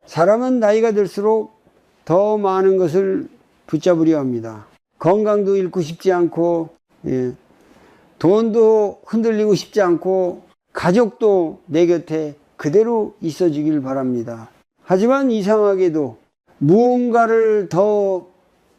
사람은 나이가 들수록 더 많은 것을 붙잡으려 합니다. 건강도 잃고 싶지 않고, 돈도 흔들리고 싶지 않고, 가족도 내 곁에 그대로 있어주길 바랍니다. 하지만 이상하게도 무언가를 더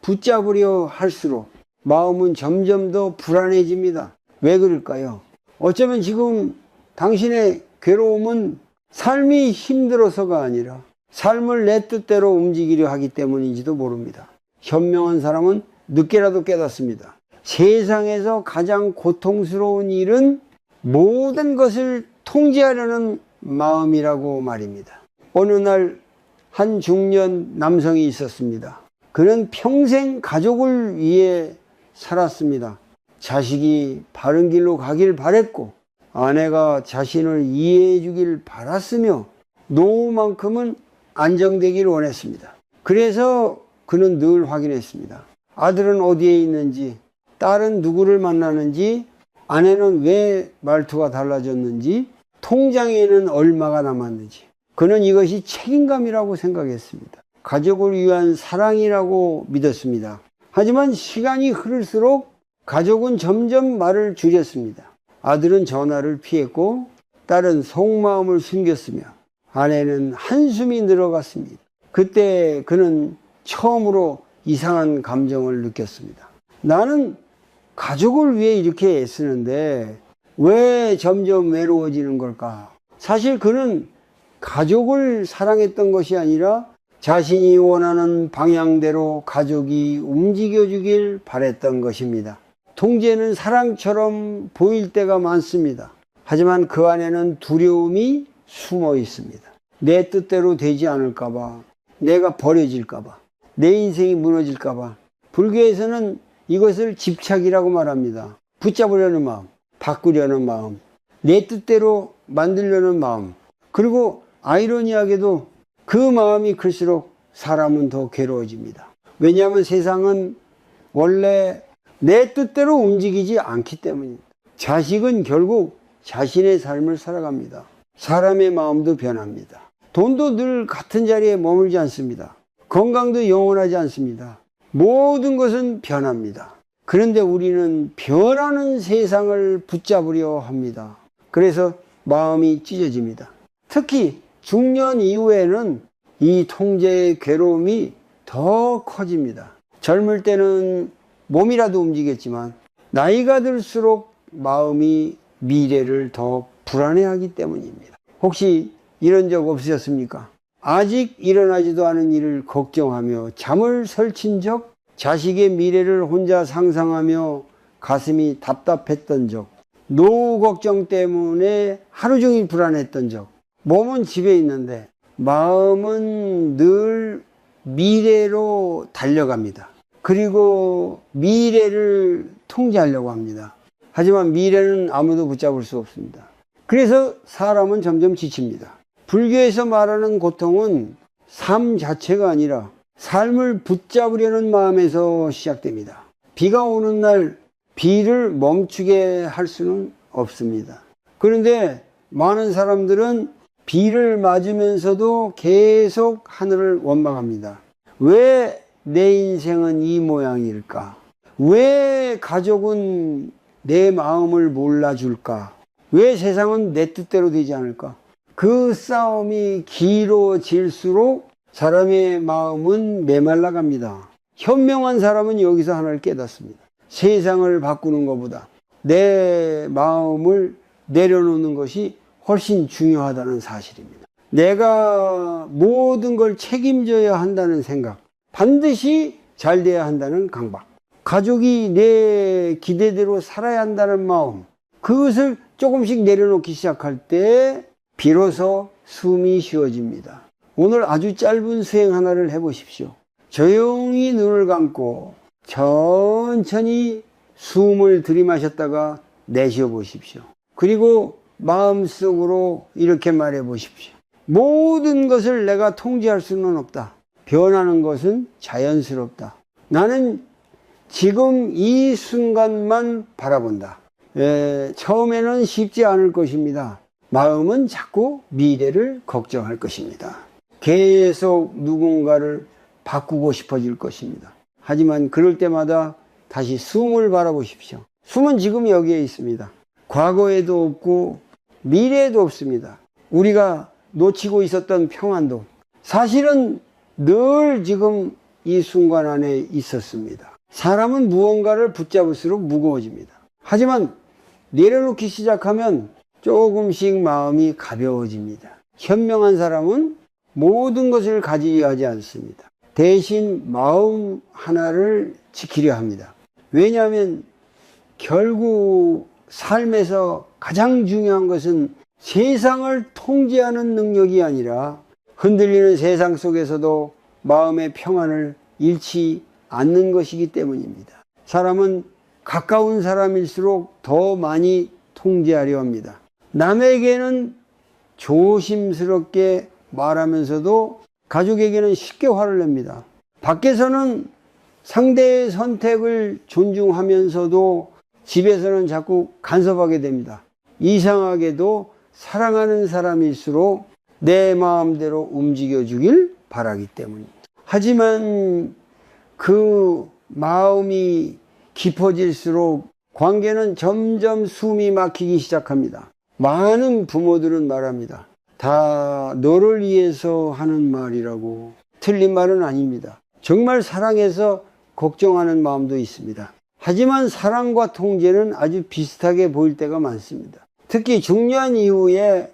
붙잡으려 할수록 마음은 점점 더 불안해집니다. 왜 그럴까요? 어쩌면 지금 당신의 괴로움은 삶이 힘들어서가 아니라 삶을 내 뜻대로 움직이려 하기 때문인지도 모릅니다. 현명한 사람은 늦게라도 깨닫습니다. 세상에서 가장 고통스러운 일은 모든 것을 통제하려는 마음이라고 말입니다. 어느 날 한 중년 남성이 있었습니다. 그는 평생 가족을 위해 살았습니다. 자식이 바른 길로 가길 바랬고 아내가 자신을 이해해 주길 바랐으며 노후만큼은 안정되기를 원했습니다. 그래서 그는 늘 확인했습니다. 아들은 어디에 있는지, 딸은 누구를 만나는지, 아내는 왜 말투가 달라졌는지, 통장에는 얼마가 남았는지. 그는 이것이 책임감이라고 생각했습니다. 가족을 위한 사랑이라고 믿었습니다. 하지만 시간이 흐를수록 가족은 점점 말을 줄였습니다. 아들은 전화를 피했고 딸은 속마음을 숨겼으며 아내는 한숨이 늘어갔습니다. 그때 그는 처음으로 이상한 감정을 느꼈습니다. 나는 가족을 위해 이렇게 애쓰는데 왜 점점 외로워지는 걸까? 사실 그는 가족을 사랑했던 것이 아니라 자신이 원하는 방향대로 가족이 움직여주길 바랬던 것입니다. 통제는 사랑처럼 보일 때가 많습니다. 하지만 그 안에는 두려움이 숨어 있습니다. 내 뜻대로 되지 않을까봐, 내가 버려질까봐, 내 인생이 무너질까봐. 불교에서는 이것을 집착이라고 말합니다. 붙잡으려는 마음, 바꾸려는 마음, 내 뜻대로 만들려는 마음. 그리고 아이러니하게도 그 마음이 클수록 사람은 더 괴로워집니다. 왜냐하면 세상은 원래 내 뜻대로 움직이지 않기 때문입니다. 자식은 결국 자신의 삶을 살아갑니다. 사람의 마음도 변합니다. 돈도 늘 같은 자리에 머물지 않습니다. 건강도 영원하지 않습니다. 모든 것은 변합니다. 그런데 우리는 변하는 세상을 붙잡으려 합니다. 그래서 마음이 찢어집니다. 특히 중년 이후에는 이 통제의 괴로움이 더 커집니다. 젊을 때는 몸이라도 움직였지만 나이가 들수록 마음이 미래를 더 불안해하기 때문입니다. 혹시 이런 적 없으셨습니까? 아직 일어나지도 않은 일을 걱정하며 잠을 설친 적, 자식의 미래를 혼자 상상하며 가슴이 답답했던 적, 노후 걱정 때문에 하루 종일 불안했던 적. 몸은 집에 있는데 마음은 늘 미래로 달려갑니다. 그리고 미래를 통제하려고 합니다. 하지만 미래는 아무도 붙잡을 수 없습니다. 그래서 사람은 점점 지칩니다. 불교에서 말하는 고통은 삶 자체가 아니라 삶을 붙잡으려는 마음에서 시작됩니다. 비가 오는 날 비를 멈추게 할 수는 없습니다. 그런데 많은 사람들은 비를 맞으면서도 계속 하늘을 원망합니다. 왜 내 인생은 이 모양일까? 왜 가족은 내 마음을 몰라줄까? 왜 세상은 내 뜻대로 되지 않을까? 그 싸움이 길어질수록 사람의 마음은 메말라갑니다. 현명한 사람은 여기서 하나를 깨닫습니다. 세상을 바꾸는 것보다 내 마음을 내려놓는 것이 훨씬 중요하다는 사실입니다. 내가 모든 걸 책임져야 한다는 생각, 반드시 잘 돼야 한다는 강박, 가족이 내 기대대로 살아야 한다는 마음, 그것을 조금씩 내려놓기 시작할 때 비로소 숨이 쉬워집니다. 오늘 아주 짧은 수행 하나를 해보십시오. 조용히 눈을 감고 천천히 숨을 들이마셨다가 내쉬어 보십시오. 그리고 마음속으로 이렇게 말해 보십시오. 모든 것을 내가 통제할 수는 없다. 변하는 것은 자연스럽다. 나는 지금 이 순간만 바라본다. 처음에는 쉽지 않을 것입니다. 마음은 자꾸 미래를 걱정할 것입니다. 계속 누군가를 바꾸고 싶어질 것입니다. 하지만 그럴 때마다 다시 숨을 바라보십시오. 숨은 지금 여기에 있습니다. 과거에도 없고 미래에도 없습니다. 우리가 놓치고 있었던 평안도 사실은 늘 지금 이 순간 안에 있었습니다. 사람은 무언가를 붙잡을수록 무거워집니다. 하지만 내려놓기 시작하면 조금씩 마음이 가벼워집니다. 현명한 사람은 모든 것을 가지려 하지 않습니다. 대신 마음 하나를 지키려 합니다. 왜냐하면 결국 삶에서 가장 중요한 것은 세상을 통제하는 능력이 아니라 흔들리는 세상 속에서도 마음의 평안을 잃지 않는 것이기 때문입니다. 사람은 가까운 사람일수록 더 많이 통제하려 합니다. 남에게는 조심스럽게 말하면서도 가족에게는 쉽게 화를 냅니다. 밖에서는 상대의 선택을 존중하면서도 집에서는 자꾸 간섭하게 됩니다. 이상하게도 사랑하는 사람일수록 내 마음대로 움직여주길 바라기 때문입니다. 하지만 그 마음이 깊어질수록 관계는 점점 숨이 막히기 시작합니다. 많은 부모들은 말합니다. 다 너를 위해서 하는 말이라고. 틀린 말은 아닙니다. 정말 사랑해서 걱정하는 마음도 있습니다. 하지만 사랑과 통제는 아주 비슷하게 보일 때가 많습니다. 특히 중년 이후에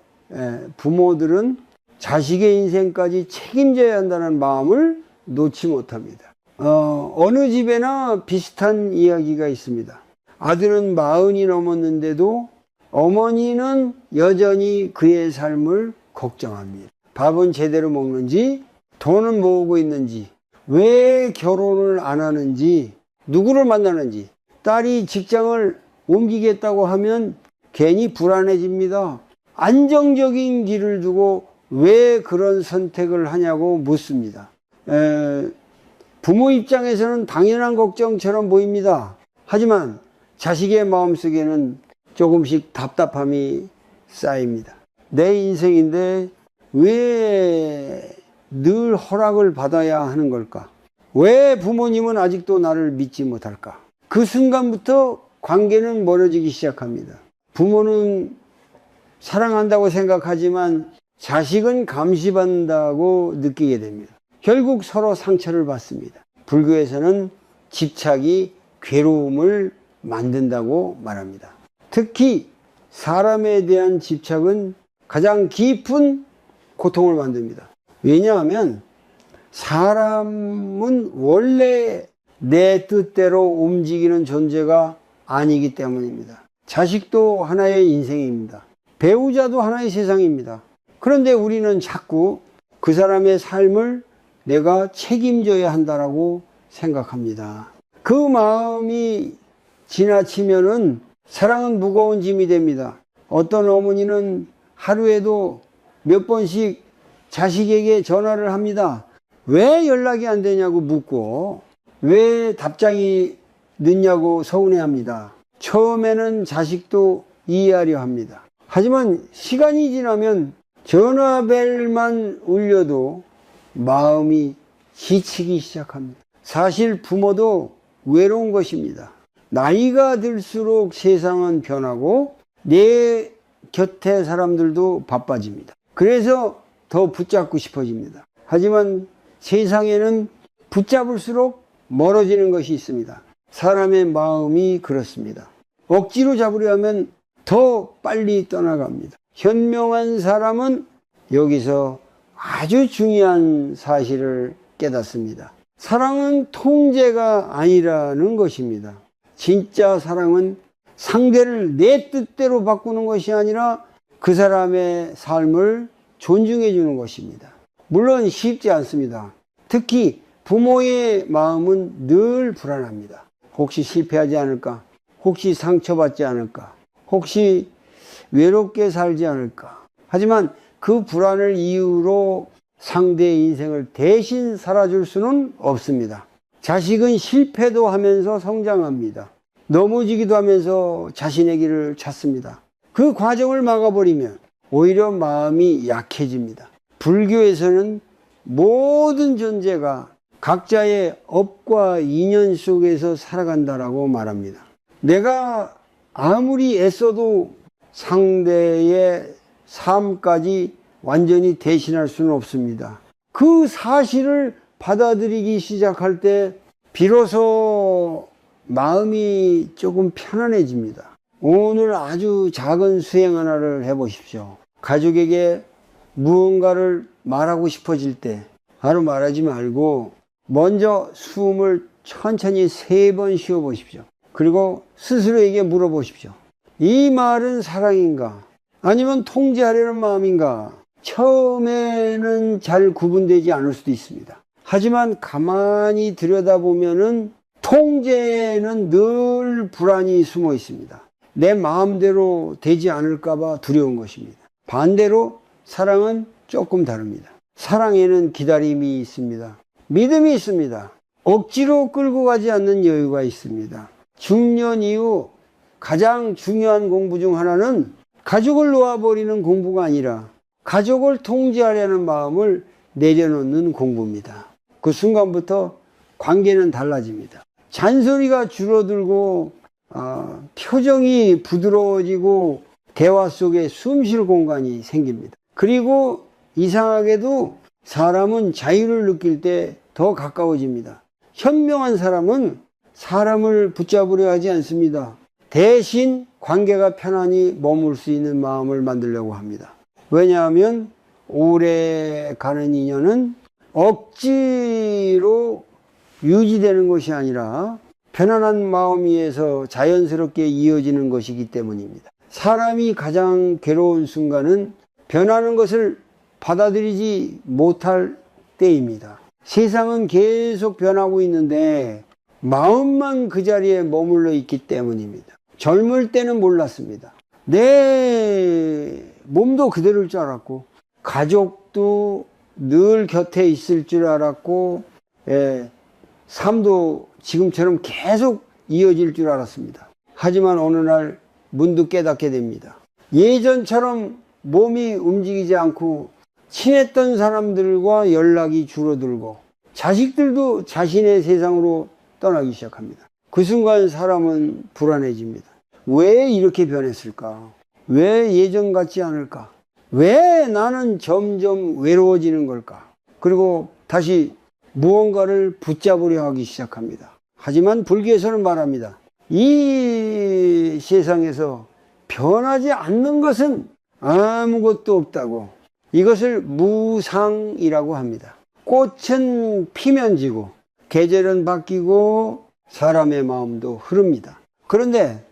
부모들은 자식의 인생까지 책임져야 한다는 마음을 놓지 못합니다. 어느 집에나 비슷한 이야기가 있습니다. 아들은 40이 넘었는데도 어머니는 여전히 그의 삶을 걱정합니다. 밥은 제대로 먹는지, 돈은 모으고 있는지, 왜 결혼을 안 하는지, 누구를 만나는지. 딸이 직장을 옮기겠다고 하면 괜히 불안해집니다. 안정적인 길을 두고 왜 그런 선택을 하냐고 묻습니다. 부모 입장에서는 당연한 걱정처럼 보입니다. 하지만 자식의 마음속에는 조금씩 답답함이 쌓입니다. 내 인생인데 왜 늘 허락을 받아야 하는 걸까? 왜 부모님은 아직도 나를 믿지 못할까? 그 순간부터 관계는 멀어지기 시작합니다. 부모는 사랑한다고 생각하지만 자식은 감시받는다고 느끼게 됩니다. 결국 서로 상처를 받습니다. 불교에서는 집착이 괴로움을 만든다고 말합니다. 특히 사람에 대한 집착은 가장 깊은 고통을 만듭니다. 왜냐하면 사람은 원래 내 뜻대로 움직이는 존재가 아니기 때문입니다. 자식도 하나의 인생입니다. 배우자도 하나의 세상입니다. 그런데 우리는 자꾸 그 사람의 삶을 내가 책임져야 한다라고 생각합니다. 그 마음이 지나치면은 사랑은 무거운 짐이 됩니다. 어떤 어머니는 하루에도 몇 번씩 자식에게 전화를 합니다. 왜 연락이 안 되냐고 묻고 왜 답장이 늦냐고 서운해합니다. 처음에는 자식도 이해하려 합니다. 하지만 시간이 지나면 전화벨만 울려도 마음이 지치기 시작합니다. 사실 부모도 외로운 것입니다. 나이가 들수록 세상은 변하고 내 곁에 사람들도 바빠집니다. 그래서 더 붙잡고 싶어집니다. 하지만 세상에는 붙잡을수록 멀어지는 것이 있습니다. 사람의 마음이 그렇습니다. 억지로 잡으려 하면 더 빨리 떠나갑니다. 현명한 사람은 여기서 아주 중요한 사실을 깨닫습니다. 사랑은 통제가 아니라는 것입니다. 진짜 사랑은 상대를 내 뜻대로 바꾸는 것이 아니라 그 사람의 삶을 존중해 주는 것입니다. 물론 쉽지 않습니다. 특히 부모의 마음은 늘 불안합니다. 혹시 실패하지 않을까? 혹시 상처받지 않을까? 혹시 외롭게 살지 않을까? 하지만 그 불안을 이유로 상대의 인생을 대신 살아줄 수는 없습니다. 자식은 실패도 하면서 성장합니다. 넘어지기도 하면서 자신의 길을 찾습니다. 그 과정을 막아버리면 오히려 마음이 약해집니다. 불교에서는 모든 존재가 각자의 업과 인연 속에서 살아간다라고 말합니다. 내가 아무리 애써도 상대의 삶까지 완전히 대신할 수는 없습니다. 그 사실을 받아들이기 시작할 때 비로소 마음이 조금 편안해집니다. 오늘 아주 작은 수행 하나를 해보십시오. 가족에게 무언가를 말하고 싶어질 때 바로 말하지 말고 먼저 숨을 천천히 3번 쉬어 보십시오. 그리고 스스로에게 물어보십시오. 이 말은 사랑인가? 아니면 통제하려는 마음인가? 처음에는 잘 구분되지 않을 수도 있습니다. 하지만 가만히 들여다보면은 통제에는 늘 불안이 숨어 있습니다. 내 마음대로 되지 않을까봐 두려운 것입니다. 반대로 사랑은 조금 다릅니다. 사랑에는 기다림이 있습니다. 믿음이 있습니다. 억지로 끌고 가지 않는 여유가 있습니다. 중년 이후 가장 중요한 공부 중 하나는 가족을 놓아버리는 공부가 아니라 가족을 통제하려는 마음을 내려놓는 공부입니다. 그 순간부터 관계는 달라집니다. 잔소리가 줄어들고 표정이 부드러워지고 대화 속에 숨 쉴 공간이 생깁니다. 그리고 이상하게도 사람은 자유를 느낄 때 더 가까워집니다. 현명한 사람은 사람을 붙잡으려 하지 않습니다. 대신 관계가 편안히 머물 수 있는 마음을 만들려고 합니다. 왜냐하면 오래 가는 인연은 억지로 유지되는 것이 아니라 편안한 마음 위에서 자연스럽게 이어지는 것이기 때문입니다. 사람이 가장 괴로운 순간은 변하는 것을 받아들이지 못할 때입니다. 세상은 계속 변하고 있는데 마음만 그 자리에 머물러 있기 때문입니다. 젊을 때는 몰랐습니다. 내 몸도 그대로일 줄 알았고 가족도 늘 곁에 있을 줄 알았고 삶도 지금처럼 계속 이어질 줄 알았습니다. 하지만 어느 날 문득 깨닫게 됩니다. 예전처럼 몸이 움직이지 않고 친했던 사람들과 연락이 줄어들고 자식들도 자신의 세상으로 떠나기 시작합니다. 그 순간 사람은 불안해집니다. 왜 이렇게 변했을까? 왜 예전 같지 않을까? 왜 나는 점점 외로워지는 걸까? 그리고 다시 무언가를 붙잡으려 하기 시작합니다. 하지만 불교에서는 말합니다. 이 세상에서 변하지 않는 것은 아무것도 없다고. 이것을 무상이라고 합니다. 꽃은 피면 지고 계절은 바뀌고 사람의 마음도 흐릅니다. 그런데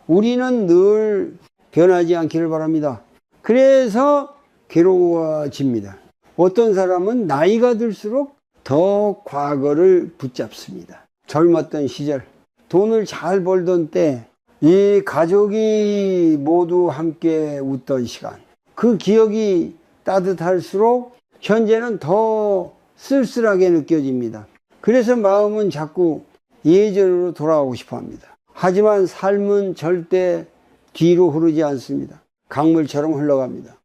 우리는 늘 변하지 않기를 바랍니다. 그래서 괴로워집니다. 어떤 사람은 나이가 들수록 더 과거를 붙잡습니다. 젊었던 시절, 돈을 잘 벌던 때, 이 가족이 모두 함께 웃던 시간, 그 기억이 따뜻할수록 현재는 더 쓸쓸하게 느껴집니다. 그래서 마음은 자꾸 예전으로 돌아가고 싶어 합니다. 하지만 삶은 절대 뒤로 흐르지 않습니다. 강물처럼 흘러갑니다.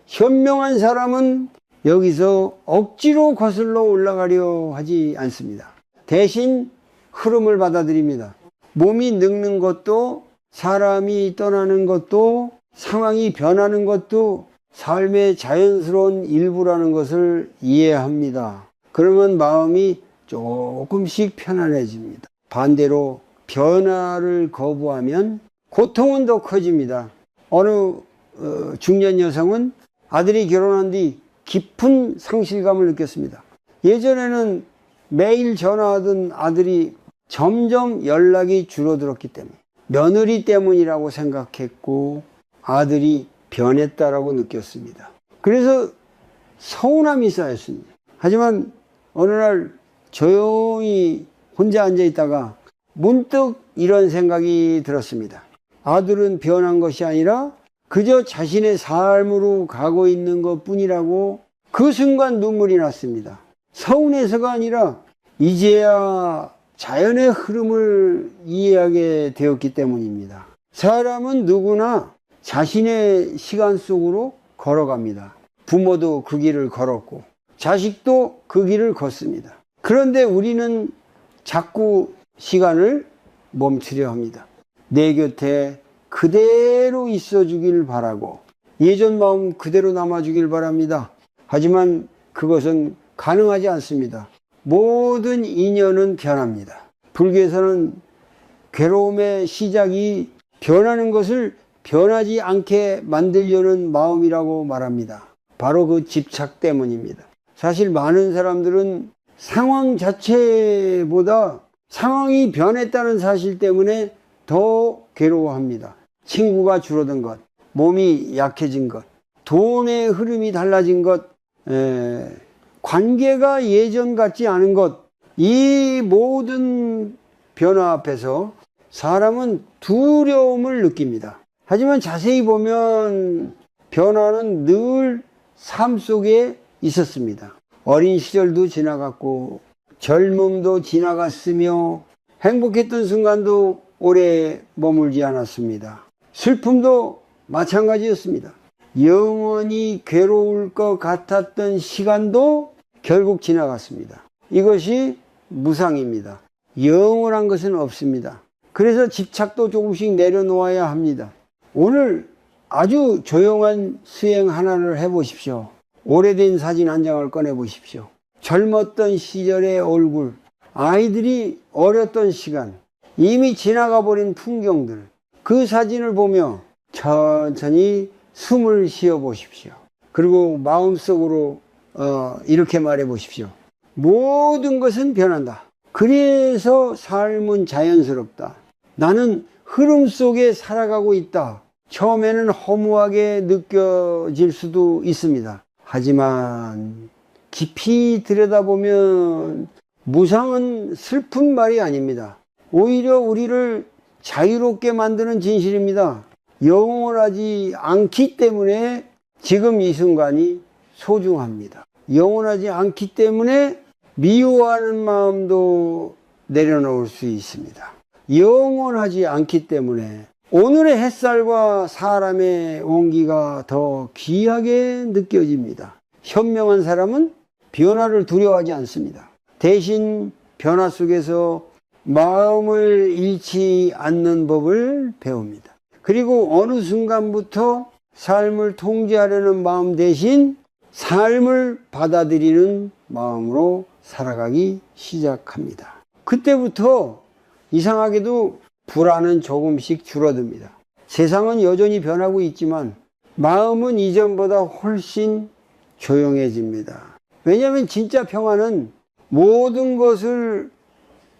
현명한 사람은 여기서 억지로 거슬러 올라가려 하지 않습니다. 대신 흐름을 받아들입니다. 몸이 늙는 것도, 사람이 떠나는 것도, 상황이 변하는 것도 삶의 자연스러운 일부라는 것을 이해합니다. 그러면 마음이 조금씩 편안해집니다. 반대로 변화를 거부하면 고통은 더 커집니다. 어느 중년 여성은 아들이 결혼한 뒤 깊은 상실감을 느꼈습니다. 예전에는 매일 전화하던 아들이 점점 연락이 줄어들었기 때문에 며느리 때문이라고 생각했고 아들이 변했다라고 느꼈습니다. 그래서 서운함이 쌓였습니다. 하지만 어느 날 조용히 혼자 앉아 있다가 문득 이런 생각이 들었습니다. 아들은 변한 것이 아니라 그저 자신의 삶으로 가고 있는 것 뿐이라고. 그 순간 눈물이 났습니다. 서운해서가 아니라 이제야 자연의 흐름을 이해하게 되었기 때문입니다. 사람은 누구나 자신의 시간 속으로 걸어갑니다. 부모도 그 길을 걸었고 자식도 그 길을 걷습니다. 그런데 우리는 자꾸 시간을 멈추려 합니다. 내 곁에 그대로 있어 주길 바라고 예전 마음 그대로 남아 주길 바랍니다. 하지만 그것은 가능하지 않습니다. 모든 인연은 변합니다. 불교에서는 괴로움의 시작이 변하는 것을 변하지 않게 만들려는 마음이라고 말합니다. 바로 그 집착 때문입니다. 사실 많은 사람들은 상황 자체보다 상황이 변했다는 사실 때문에 더 괴로워합니다. 친구가 줄어든 것, 몸이 약해진 것, 돈의 흐름이 달라진 것, 관계가 예전 같지 않은 것, 이 모든 변화 앞에서 사람은 두려움을 느낍니다. 하지만 자세히 보면 변화는 늘 삶 속에 있었습니다. 어린 시절도 지나갔고 젊음도 지나갔으며 행복했던 순간도 오래 머물지 않았습니다. 슬픔도 마찬가지였습니다. 영원히 괴로울 것 같았던 시간도 결국 지나갔습니다. 이것이 무상입니다. 영원한 것은 없습니다. 그래서 집착도 조금씩 내려놓아야 합니다. 오늘 아주 조용한 수행 하나를 해보십시오. 오래된 사진 한 장을 꺼내 보십시오. 젊었던 시절의 얼굴, 아이들이 어렸던 시간, 이미 지나가 버린 풍경들, 그 사진을 보며 천천히 숨을 쉬어 보십시오. 그리고 마음속으로 이렇게 말해 보십시오. 모든 것은 변한다. 그래서 삶은 자연스럽다. 나는 흐름 속에 살아가고 있다. 처음에는 허무하게 느껴질 수도 있습니다. 하지만 깊이 들여다보면 무상은 슬픈 말이 아닙니다. 오히려 우리를 자유롭게 만드는 진실입니다. 영원하지 않기 때문에 지금 이 순간이 소중합니다. 영원하지 않기 때문에 미워하는 마음도 내려놓을 수 있습니다. 영원하지 않기 때문에 오늘의 햇살과 사람의 온기가 더 귀하게 느껴집니다. 현명한 사람은 변화를 두려워하지 않습니다. 대신 변화 속에서 마음을 잃지 않는 법을 배웁니다. 그리고 어느 순간부터 삶을 통제하려는 마음 대신 삶을 받아들이는 마음으로 살아가기 시작합니다. 그때부터 이상하게도 불안은 조금씩 줄어듭니다. 세상은 여전히 변하고 있지만 마음은 이전보다 훨씬 조용해집니다. 왜냐하면 진짜 평화는 모든 것을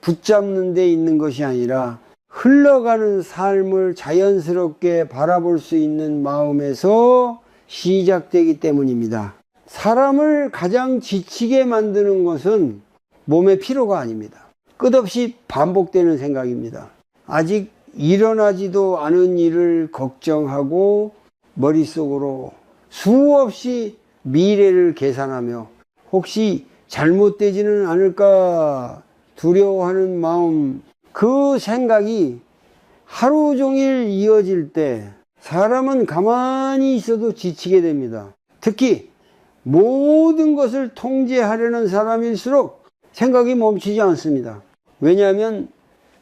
붙잡는 데 있는 것이 아니라 흘러가는 삶을 자연스럽게 바라볼 수 있는 마음에서 시작되기 때문입니다. 사람을 가장 지치게 만드는 것은 몸의 피로가 아닙니다. 끝없이 반복되는 생각입니다. 아직 일어나지도 않은 일을 걱정하고 머릿속으로 수없이 미래를 계산하며 혹시 잘못되지는 않을까 두려워하는 마음, 그 생각이 하루 종일 이어질 때 사람은 가만히 있어도 지치게 됩니다. 특히 모든 것을 통제하려는 사람일수록 생각이 멈추지 않습니다. 왜냐하면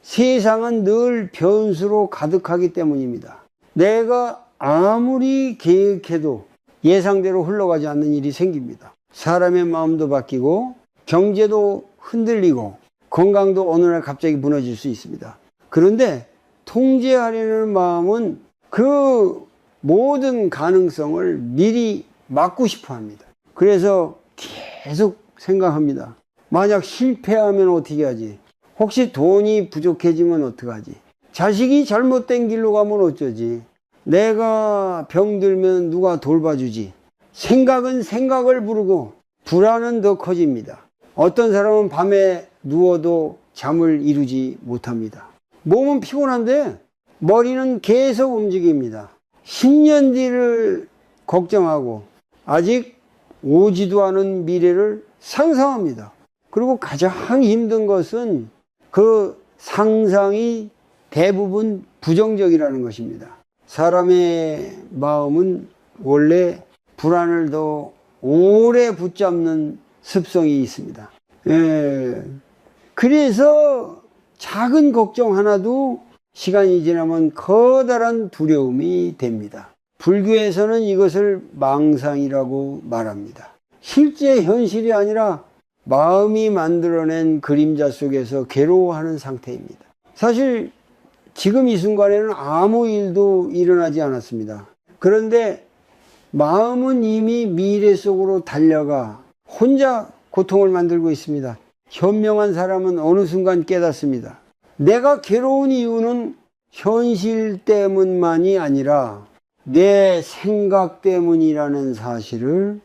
세상은 늘 변수로 가득하기 때문입니다. 내가 아무리 계획해도 예상대로 흘러가지 않는 일이 생깁니다. 사람의 마음도 바뀌고 경제도 흔들리고 건강도 어느 날 갑자기 무너질 수 있습니다. 그런데 통제하려는 마음은 그 모든 가능성을 미리 막고 싶어 합니다. 그래서 계속 생각합니다. 만약 실패하면 어떻게 하지? 혹시 돈이 부족해지면 어떡하지? 자식이 잘못된 길로 가면 어쩌지? 내가 병들면 누가 돌봐주지? 생각은 생각을 부르고 불안은 더 커집니다. 어떤 사람은 밤에 누워도 잠을 이루지 못합니다. 몸은 피곤한데 머리는 계속 움직입니다. 10년 뒤를 걱정하고 아직 오지도 않은 미래를 상상합니다. 그리고 가장 힘든 것은 그 상상이 대부분 부정적이라는 것입니다. 사람의 마음은 원래 불안을 더 오래 붙잡는 습성이 있습니다. 예. 그래서 작은 걱정 하나도 시간이 지나면 커다란 두려움이 됩니다. 불교에서는 이것을 망상이라고 말합니다. 실제 현실이 아니라 마음이 만들어낸 그림자 속에서 괴로워하는 상태입니다. 사실 지금 이 순간에는 아무 일도 일어나지 않았습니다. 그런데 마음은 이미 미래 속으로 달려가 혼자 고통을 만들고 있습니다. 현명한 사람은 어느 순간 깨닫습니다. 내가 괴로운 이유는 현실 때문만이 아니라 내 생각 때문이라는 사실을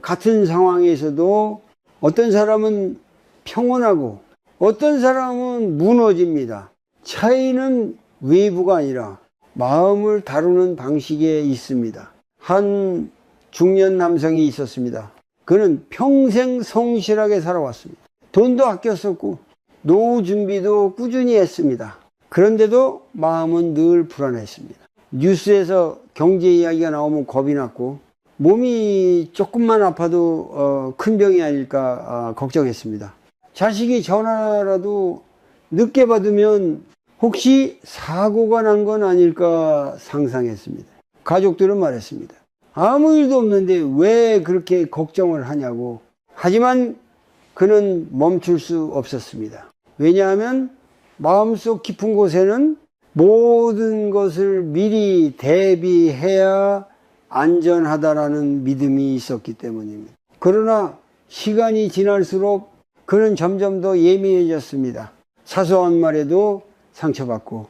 같은 상황에서도 어떤 사람은 평온하고 어떤 사람은 무너집니다. 차이는 외부가 아니라 마음을 다루는 방식에 있습니다. 한 중년 남성이 있었습니다. 그는 평생 성실하게 살아왔습니다. 돈도 아껴 썼고 노후 준비도 꾸준히 했습니다. 그런데도 마음은 늘 불안했습니다. 뉴스에서 경제 이야기가 나오면 겁이 났고 몸이 조금만 아파도 큰 병이 아닐까 걱정했습니다. 자식이 전화라도 늦게 받으면 혹시 사고가 난 건 아닐까 상상했습니다. 가족들은 말했습니다. 아무 일도 없는데 왜 그렇게 걱정을 하냐고. 하지만 그는 멈출 수 없었습니다. 왜냐하면 마음속 깊은 곳에는 모든 것을 미리 대비해야 안전하다라는 믿음이 있었기 때문입니다. 그러나 시간이 지날수록 그는 점점 더 예민해졌습니다. 사소한 말에도 상처받고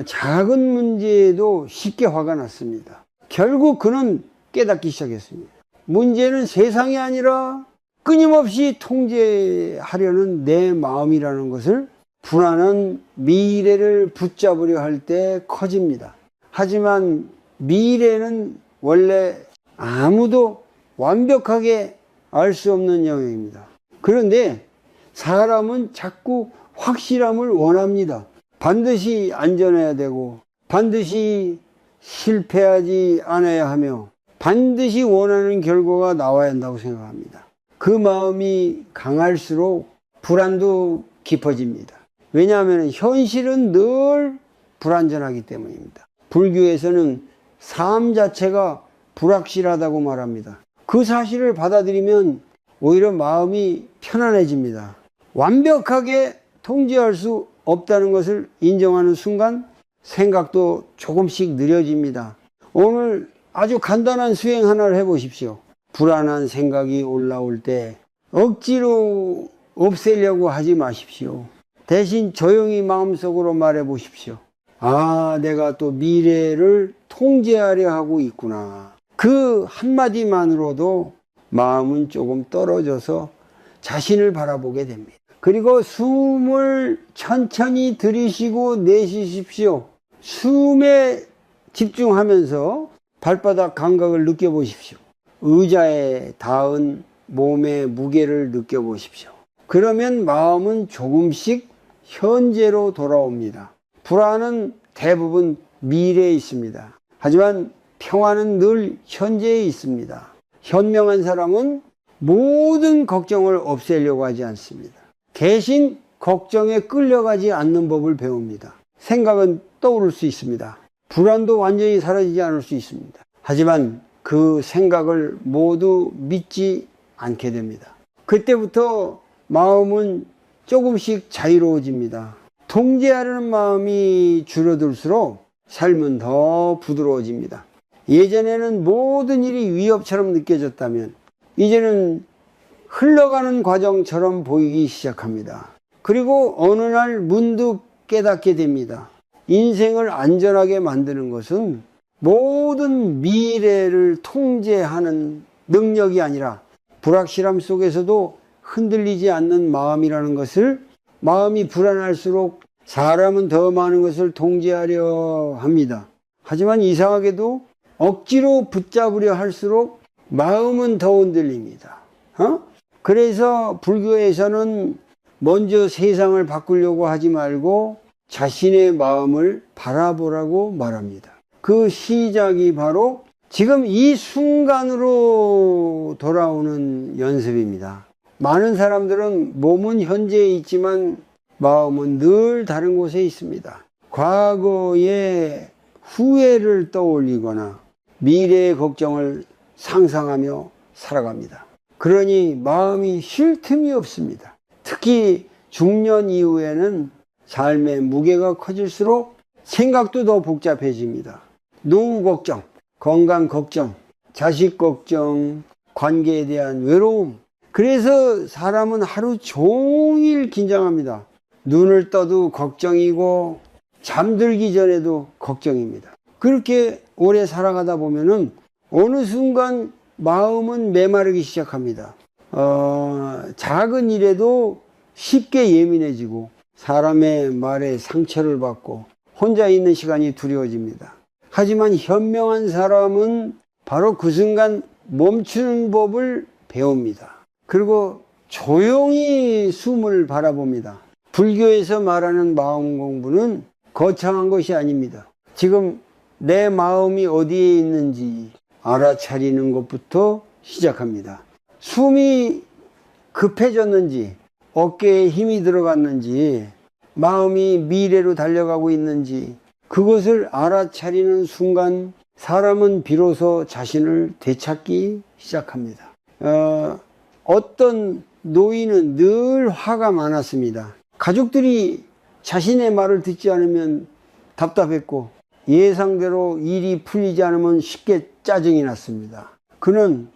작은 문제에도 쉽게 화가 났습니다. 결국 그는 깨닫기 시작했습니다. 문제는 세상이 아니라 끊임없이 통제하려는 내 마음이라는 것을 불안한 미래를 붙잡으려 할 때 커집니다. 하지만 미래는 원래 아무도 완벽하게 알 수 없는 영역입니다. 그런데 사람은 자꾸 확실함을 원합니다. 반드시 안전해야 되고 반드시 실패하지 않아야 하며 반드시 원하는 결과가 나와야 한다고 생각합니다. 그 마음이 강할수록 불안도 깊어집니다. 왜냐하면 현실은 늘 불안전하기 때문입니다. 불교에서는 삶 자체가 불확실하다고 말합니다. 그 사실을 받아들이면 오히려 마음이 편안해집니다. 완벽하게 통제할 수 없다는 것을 인정하는 순간 생각도 조금씩 느려집니다. 오늘 아주 간단한 수행 하나를 해보십시오. 불안한 생각이 올라올 때 억지로 없애려고 하지 마십시오. 대신 조용히 마음속으로 말해 보십시오. 아, 내가 또 미래를 통제하려 하고 있구나. 그 한마디만으로도 마음은 조금 떨어져서 자신을 바라보게 됩니다. 그리고 숨을 천천히 들이쉬고 내쉬십시오. 숨에 집중하면서 발바닥 감각을 느껴보십시오. 의자에 닿은 몸의 무게를 느껴보십시오. 그러면 마음은 조금씩 현재로 돌아옵니다. 불안은 대부분 미래에 있습니다. 하지만 평화는 늘 현재에 있습니다. 현명한 사람은 모든 걱정을 없애려고 하지 않습니다. 대신 걱정에 끌려가지 않는 법을 배웁니다. 생각은 떠오를 수 있습니다. 불안도 완전히 사라지지 않을 수 있습니다. 하지만 그 생각을 모두 믿지 않게 됩니다. 그때부터 마음은 조금씩 자유로워집니다. 통제하려는 마음이 줄어들수록 삶은 더 부드러워집니다. 예전에는 모든 일이 위협처럼 느껴졌다면 이제는 흘러가는 과정처럼 보이기 시작합니다. 그리고 어느 날 문득 깨닫게 됩니다. 인생을 안전하게 만드는 것은 모든 미래를 통제하는 능력이 아니라 불확실함 속에서도 흔들리지 않는 마음이라는 것을, 마음이 불안할수록 사람은 더 많은 것을 통제하려 합니다. 하지만 이상하게도 억지로 붙잡으려 할수록 마음은 더 흔들립니다. 그래서 불교에서는 먼저 세상을 바꾸려고 하지 말고 자신의 마음을 바라보라고 말합니다. 그 시작이 바로 지금 이 순간으로 돌아오는 연습입니다. 많은 사람들은 몸은 현재에 있지만 마음은 늘 다른 곳에 있습니다. 과거의 후회를 떠올리거나 미래의 걱정을 상상하며 살아갑니다. 그러니 마음이 쉴 틈이 없습니다. 특히 중년 이후에는 삶의 무게가 커질수록 생각도 더 복잡해집니다. 노후 걱정, 건강 걱정, 자식 걱정, 관계에 대한 외로움. 그래서 사람은 하루 종일 긴장합니다. 눈을 떠도 걱정이고 잠들기 전에도 걱정입니다. 그렇게 오래 살아가다 보면은 어느 순간 마음은 메마르기 시작합니다. 작은 일에도 쉽게 예민해지고 사람의 말에 상처를 받고 혼자 있는 시간이 두려워집니다. 하지만 현명한 사람은 바로 그 순간 멈추는 법을 배웁니다. 그리고 조용히 숨을 바라봅니다. 불교에서 말하는 마음 공부는 거창한 것이 아닙니다. 지금 내 마음이 어디에 있는지 알아차리는 것부터 시작합니다. 숨이 급해졌는지, 어깨에 힘이 들어갔는지, 마음이 미래로 달려가고 있는지, 그것을 알아차리는 순간 사람은 비로소 자신을 되찾기 시작합니다. 어떤 노인은 늘 화가 많았습니다. 가족들이 자신의 말을 듣지 않으면 답답했고 예상대로 일이 풀리지 않으면 쉽게 짜증이 났습니다. 그는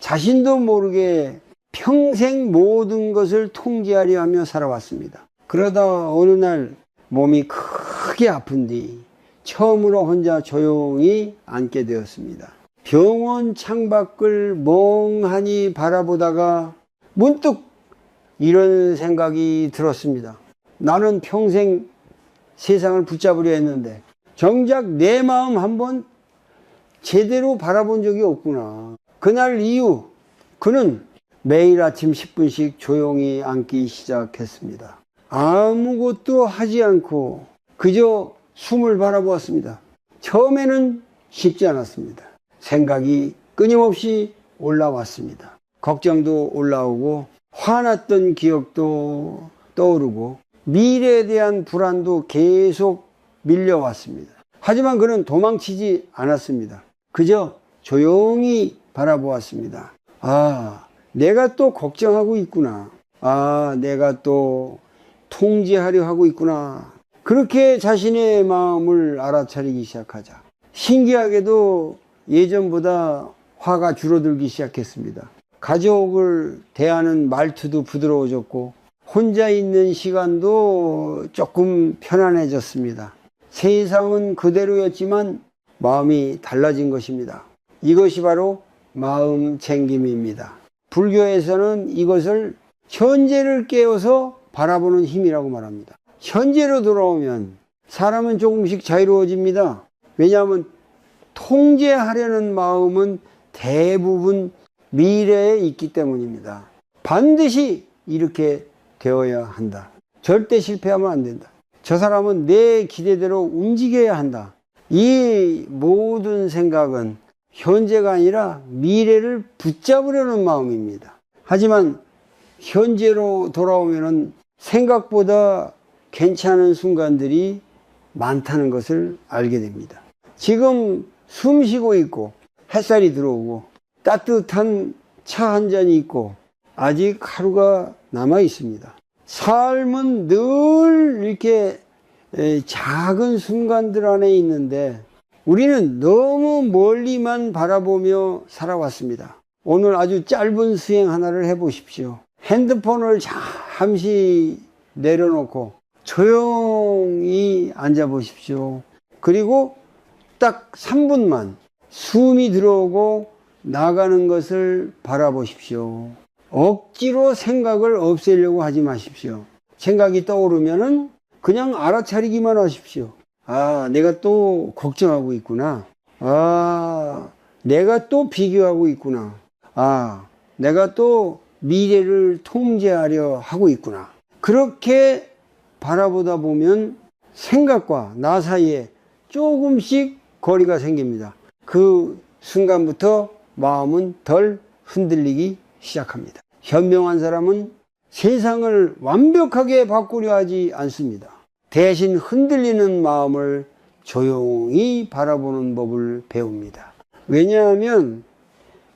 자신도 모르게 평생 모든 것을 통제하려 하며 살아왔습니다. 그러다 어느 날 몸이 크게 아픈 뒤 처음으로 혼자 조용히 앉게 되었습니다. 병원 창밖을 멍하니 바라보다가 문득 이런 생각이 들었습니다. 나는 평생 세상을 붙잡으려 했는데 정작 내 마음 한번 제대로 바라본 적이 없구나. 그날 이후 그는 매일 아침 10분씩 조용히 앉기 시작했습니다. 아무것도 하지 않고 그저 숨을 바라보았습니다. 처음에는 쉽지 않았습니다. 생각이 끊임없이 올라왔습니다. 걱정도 올라오고 화났던 기억도 떠오르고 미래에 대한 불안도 계속 밀려왔습니다. 하지만 그는 도망치지 않았습니다. 그저 조용히 바라보았습니다. 내가 또 걱정하고 있구나. 내가 또 통제하려 하고 있구나. 그렇게 자신의 마음을 알아차리기 시작하자. 신기하게도 예전보다 화가 줄어들기 시작했습니다. 가족을 대하는 말투도 부드러워졌고 혼자 있는 시간도 조금 편안해졌습니다. 세상은 그대로였지만 마음이 달라진 것입니다. 이것이 바로 마음 챙김입니다. 불교에서는 이것을 현재를 깨워서 바라보는 힘이라고 말합니다. 현재로 돌아오면 사람은 조금씩 자유로워집니다. 왜냐하면 통제하려는 마음은 대부분 미래에 있기 때문입니다. 반드시 이렇게 되어야 한다. 절대 실패하면 안 된다. 저 사람은 내 기대대로 움직여야 한다. 이 모든 생각은 현재가 아니라 미래를 붙잡으려는 마음입니다. 하지만 현재로 돌아오면 생각보다 괜찮은 순간들이 많다는 것을 알게 됩니다. 지금 숨 쉬고 있고 햇살이 들어오고 따뜻한 차 한 잔이 있고 아직 하루가 남아 있습니다. 삶은 늘 이렇게 작은 순간들 안에 있는데 우리는 너무 멀리만 바라보며 살아왔습니다. 오늘 아주 짧은 수행 하나를 해보십시오. 핸드폰을 잠시 내려놓고 조용히 앉아 보십시오. 그리고 딱 3분만 숨이 들어오고 나가는 것을 바라보십시오. 억지로 생각을 없애려고 하지 마십시오. 생각이 떠오르면은 그냥 알아차리기만 하십시오. 내가 또 걱정하고 있구나. 내가 또 비교하고 있구나. 내가 또 미래를 통제하려 하고 있구나. 그렇게 바라보다 보면 생각과 나 사이에 조금씩 거리가 생깁니다. 그 순간부터 마음은 덜 흔들리기 시작합니다. 현명한 사람은 세상을 완벽하게 바꾸려 하지 않습니다. 대신 흔들리는 마음을 조용히 바라보는 법을 배웁니다. 왜냐하면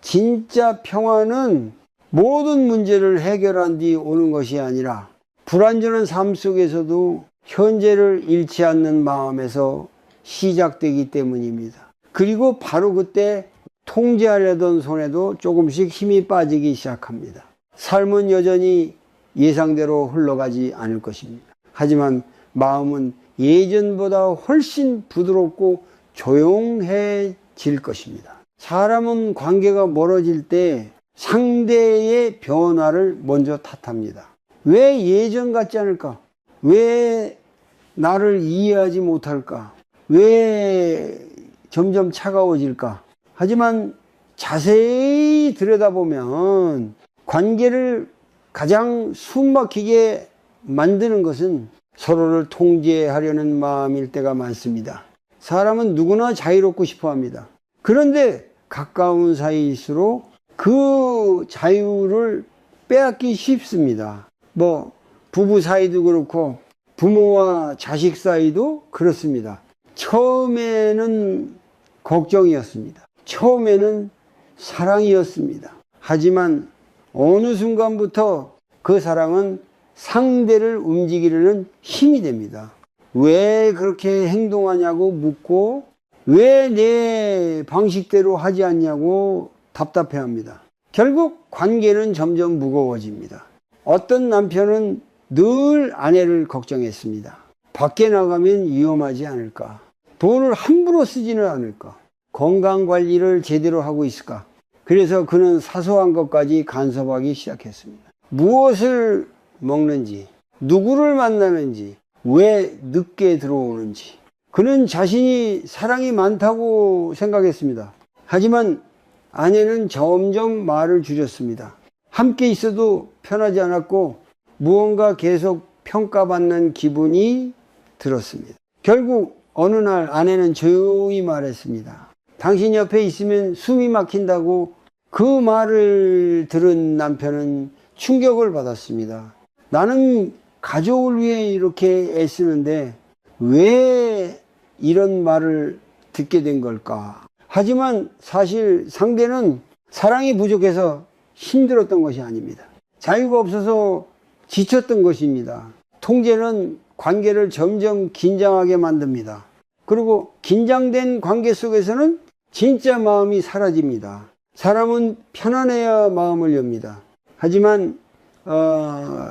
진짜 평화는 모든 문제를 해결한 뒤 오는 것이 아니라 불완전한 삶 속에서도 현재를 잃지 않는 마음에서 시작되기 때문입니다. 그리고 바로 그때 통제하려던 손에도 조금씩 힘이 빠지기 시작합니다. 삶은 여전히 예상대로 흘러가지 않을 것입니다. 하지만 마음은 예전보다 훨씬 부드럽고 조용해질 것입니다. 사람은 관계가 멀어질 때 상대의 변화를 먼저 탓합니다. 왜 예전 같지 않을까? 왜 나를 이해하지 못할까? 왜 점점 차가워질까? 하지만 자세히 들여다보면 관계를 가장 숨막히게 만드는 것은 서로를 통제하려는 마음일 때가 많습니다. 사람은 누구나 자유롭고 싶어 합니다. 그런데 가까운 사이일수록 그 자유를 빼앗기 쉽습니다. 부부 사이도 그렇고 부모와 자식 사이도 그렇습니다. 처음에는 걱정이었습니다. 처음에는 사랑이었습니다. 하지만 어느 순간부터 그 사랑은 상대를 움직이려는 힘이 됩니다. 왜 그렇게 행동하냐고 묻고 왜 내 방식대로 하지 않냐고 답답해합니다. 결국 관계는 점점 무거워집니다. 어떤 남편은 늘 아내를 걱정했습니다. 밖에 나가면 위험하지 않을까? 돈을 함부로 쓰지는 않을까? 건강관리를 제대로 하고 있을까? 그래서 그는 사소한 것까지 간섭하기 시작했습니다. 무엇을 먹는지, 누구를 만나는지, 왜 늦게 들어오는지. 그는 자신이 사랑이 많다고 생각했습니다. 하지만 아내는 점점 말을 줄였습니다. 함께 있어도 편하지 않았고 무언가 계속 평가받는 기분이 들었습니다. 결국 어느 날 아내는 조용히 말했습니다. 당신 옆에 있으면 숨이 막힌다고. 그 말을 들은 남편은 충격을 받았습니다. 나는 가족을 위해 이렇게 애쓰는데 왜 이런 말을 듣게 된 걸까? 하지만 사실 상대는 사랑이 부족해서 힘들었던 것이 아닙니다. 자유가 없어서 지쳤던 것입니다. 통제는 관계를 점점 긴장하게 만듭니다. 그리고 긴장된 관계 속에서는 진짜 마음이 사라집니다. 사람은 편안해야 마음을 엽니다. 하지만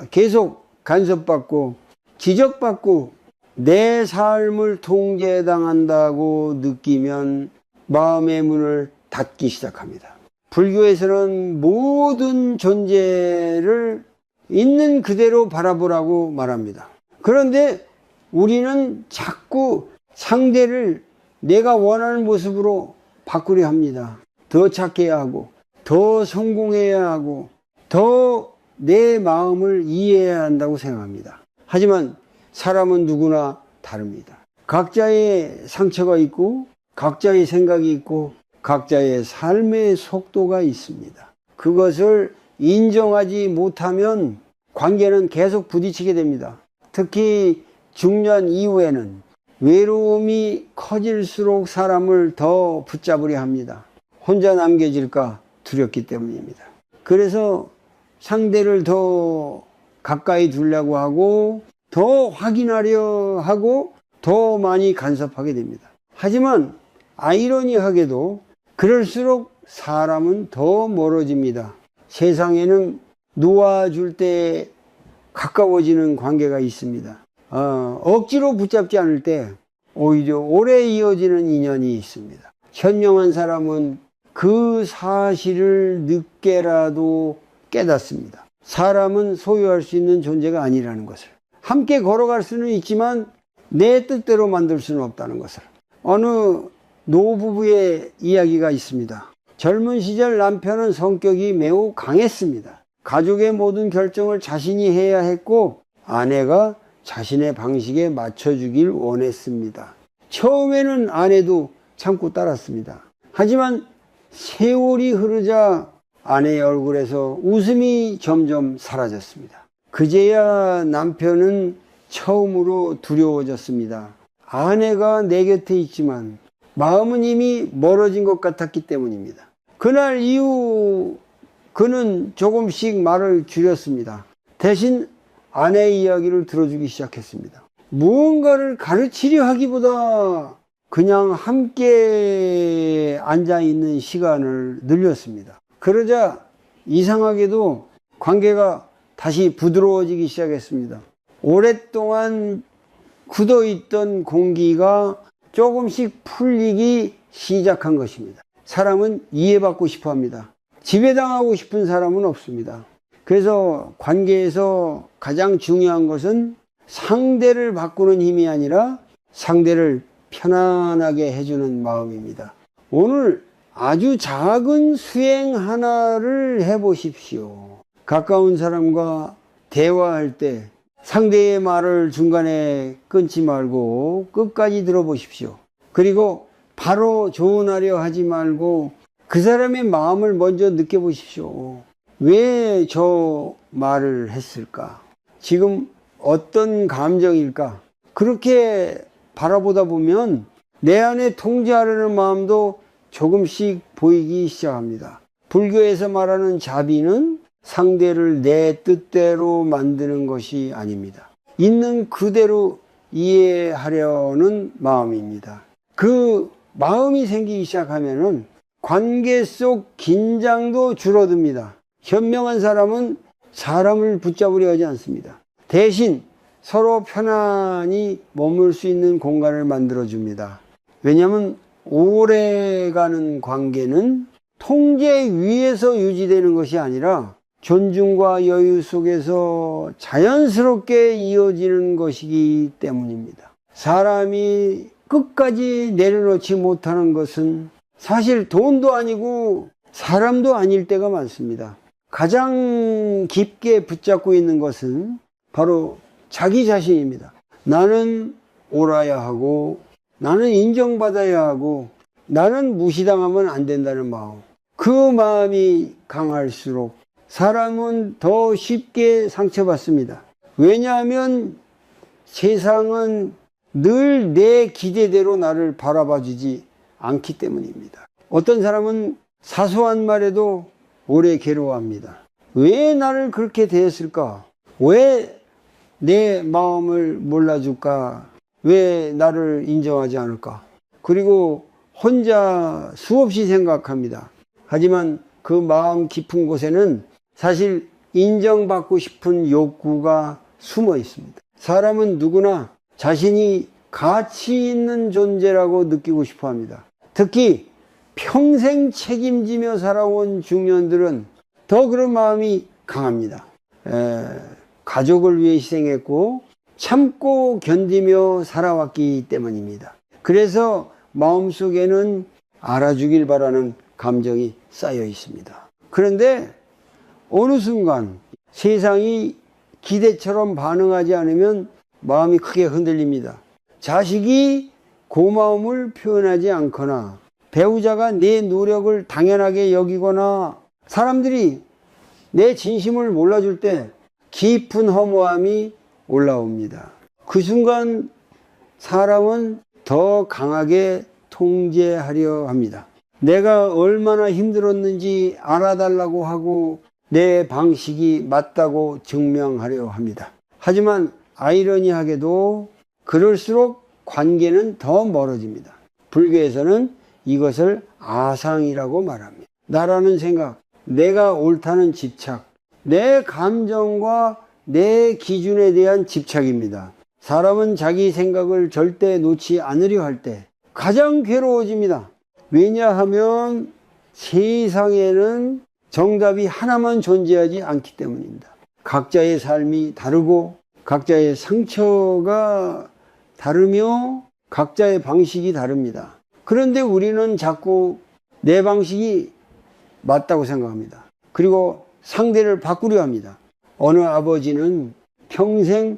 계속 간섭받고 지적받고 내 삶을 통제당한다고 느끼면 마음의 문을 닫기 시작합니다. 불교에서는 모든 존재를 있는 그대로 바라보라고 말합니다. 그런데 우리는 자꾸 상대를 내가 원하는 모습으로 바꾸려 합니다. 더 착해야 하고, 더 성공해야 하고, 더 내 마음을 이해해야 한다고 생각합니다. 하지만 사람은 누구나 다릅니다. 각자의 상처가 있고, 각자의 생각이 있고, 각자의 삶의 속도가 있습니다. 그것을 인정하지 못하면 관계는 계속 부딪히게 됩니다. 특히 중년 이후에는 외로움이 커질수록 사람을 더 붙잡으려 합니다. 혼자 남겨질까 두렵기 때문입니다. 그래서 상대를 더 가까이 두려고 하고 더 확인하려 하고 더 많이 간섭하게 됩니다. 하지만 아이러니하게도 그럴수록 사람은 더 멀어집니다. 세상에는 놓아줄 때 가까워지는 관계가 있습니다. 억지로 붙잡지 않을 때 오히려 오래 이어지는 인연이 있습니다. 현명한 사람은 그 사실을 늦게라도 깨닫습니다. 사람은 소유할 수 있는 존재가 아니라는 것을. 함께 걸어갈 수는 있지만 내 뜻대로 만들 수는 없다는 것을. 어느 노부부의 이야기가 있습니다. 젊은 시절 남편은 성격이 매우 강했습니다. 가족의 모든 결정을 자신이 해야 했고 아내가 자신의 방식에 맞춰주길 원했습니다. 처음에는 아내도 참고 따랐습니다. 하지만 세월이 흐르자 아내의 얼굴에서 웃음이 점점 사라졌습니다. 그제야 남편은 처음으로 두려워졌습니다. 아내가 내 곁에 있지만 마음은 이미 멀어진 것 같았기 때문입니다. 그날 이후 그는 조금씩 말을 줄였습니다. 대신 아내의 이야기를 들어주기 시작했습니다. 무언가를 가르치려 하기보다 그냥 함께 앉아있는 시간을 늘렸습니다. 그러자 이상하게도 관계가 다시 부드러워지기 시작했습니다. 오랫동안 굳어있던 공기가 조금씩 풀리기 시작한 것입니다. 사람은 이해받고 싶어 합니다. 지배당하고 싶은 사람은 없습니다. 그래서 관계에서 가장 중요한 것은 상대를 바꾸는 힘이 아니라 상대를 편안하게 해주는 마음입니다. 오늘 아주 작은 수행 하나를 해보십시오. 가까운 사람과 대화할 때 상대의 말을 중간에 끊지 말고 끝까지 들어보십시오. 그리고 바로 조언하려 하지 말고 그 사람의 마음을 먼저 느껴보십시오. 왜 저 말을 했을까? 지금 어떤 감정일까? 그렇게 바라보다 보면 내 안에 통제하려는 마음도 조금씩 보이기 시작합니다. 불교에서 말하는 자비는 상대를 내 뜻대로 만드는 것이 아닙니다. 있는 그대로 이해하려는 마음입니다. 그 마음이 생기기 시작하면은 관계 속 긴장도 줄어듭니다. 현명한 사람은 사람을 붙잡으려 하지 않습니다. 대신 서로 편안히 머물 수 있는 공간을 만들어줍니다. 왜냐하면 오래가는 관계는 통제 위에서 유지되는 것이 아니라 존중과 여유 속에서 자연스럽게 이어지는 것이기 때문입니다. 사람이 끝까지 내려놓지 못하는 것은 사실 돈도 아니고 사람도 아닐 때가 많습니다. 가장 깊게 붙잡고 있는 것은 바로 자기 자신입니다. 나는 옳아야 하고 나는 인정받아야 하고 나는 무시당하면 안 된다는 마음. 그 마음이 강할수록 사람은 더 쉽게 상처받습니다. 왜냐하면 세상은 늘 내 기대대로 나를 바라봐 주지 않기 때문입니다. 어떤 사람은 사소한 말에도 오래 괴로워합니다. 왜 나를 그렇게 대했을까? 왜 내 마음을 몰라줄까? 왜 나를 인정하지 않을까? 그리고 혼자 수없이 생각합니다. 하지만 그 마음 깊은 곳에는 사실 인정받고 싶은 욕구가 숨어 있습니다. 사람은 누구나 자신이 가치 있는 존재라고 느끼고 싶어 합니다. 특히 평생 책임지며 살아온 중년들은 더 그런 마음이 강합니다. 가족을 위해 희생했고 참고 견디며 살아왔기 때문입니다. 그래서 마음속에는 알아주길 바라는 감정이 쌓여 있습니다. 그런데 어느 순간 세상이 기대처럼 반응하지 않으면 마음이 크게 흔들립니다. 자식이 고마움을 표현하지 않거나 배우자가 내 노력을 당연하게 여기거나 사람들이 내 진심을 몰라줄 때 깊은 허무함이 올라옵니다. 그 순간 사람은 더 강하게 통제하려 합니다. 내가 얼마나 힘들었는지 알아달라고 하고 내 방식이 맞다고 증명하려 합니다. 하지만 아이러니하게도 그럴수록 관계는 더 멀어집니다. 불교에서는 이것을 아상이라고 말합니다. 나라는 생각, 내가 옳다는 집착, 내 감정과 내 기준에 대한 집착입니다. 사람은 자기 생각을 절대 놓지 않으려 할 때 가장 괴로워집니다. 왜냐하면 세상에는 정답이 하나만 존재하지 않기 때문입니다. 각자의 삶이 다르고 각자의 상처가 다르며 각자의 방식이 다릅니다. 그런데 우리는 자꾸 내 방식이 맞다고 생각합니다. 그리고 상대를 바꾸려 합니다. 어느 아버지는 평생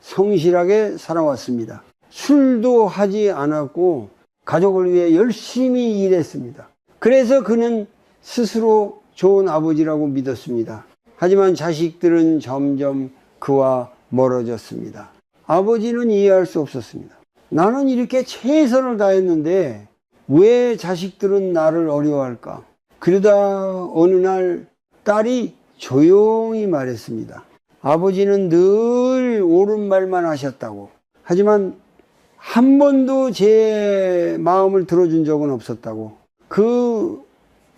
성실하게 살아왔습니다. 술도 하지 않았고 가족을 위해 열심히 일했습니다. 그래서 그는 스스로 좋은 아버지라고 믿었습니다. 하지만 자식들은 점점 그와 멀어졌습니다. 아버지는 이해할 수 없었습니다. 나는 이렇게 최선을 다했는데 왜 자식들은 나를 어려워할까? 그러다 어느 날 딸이 조용히 말했습니다. 아버지는 늘 옳은 말만 하셨다고. 하지만 한 번도 제 마음을 들어준 적은 없었다고. 그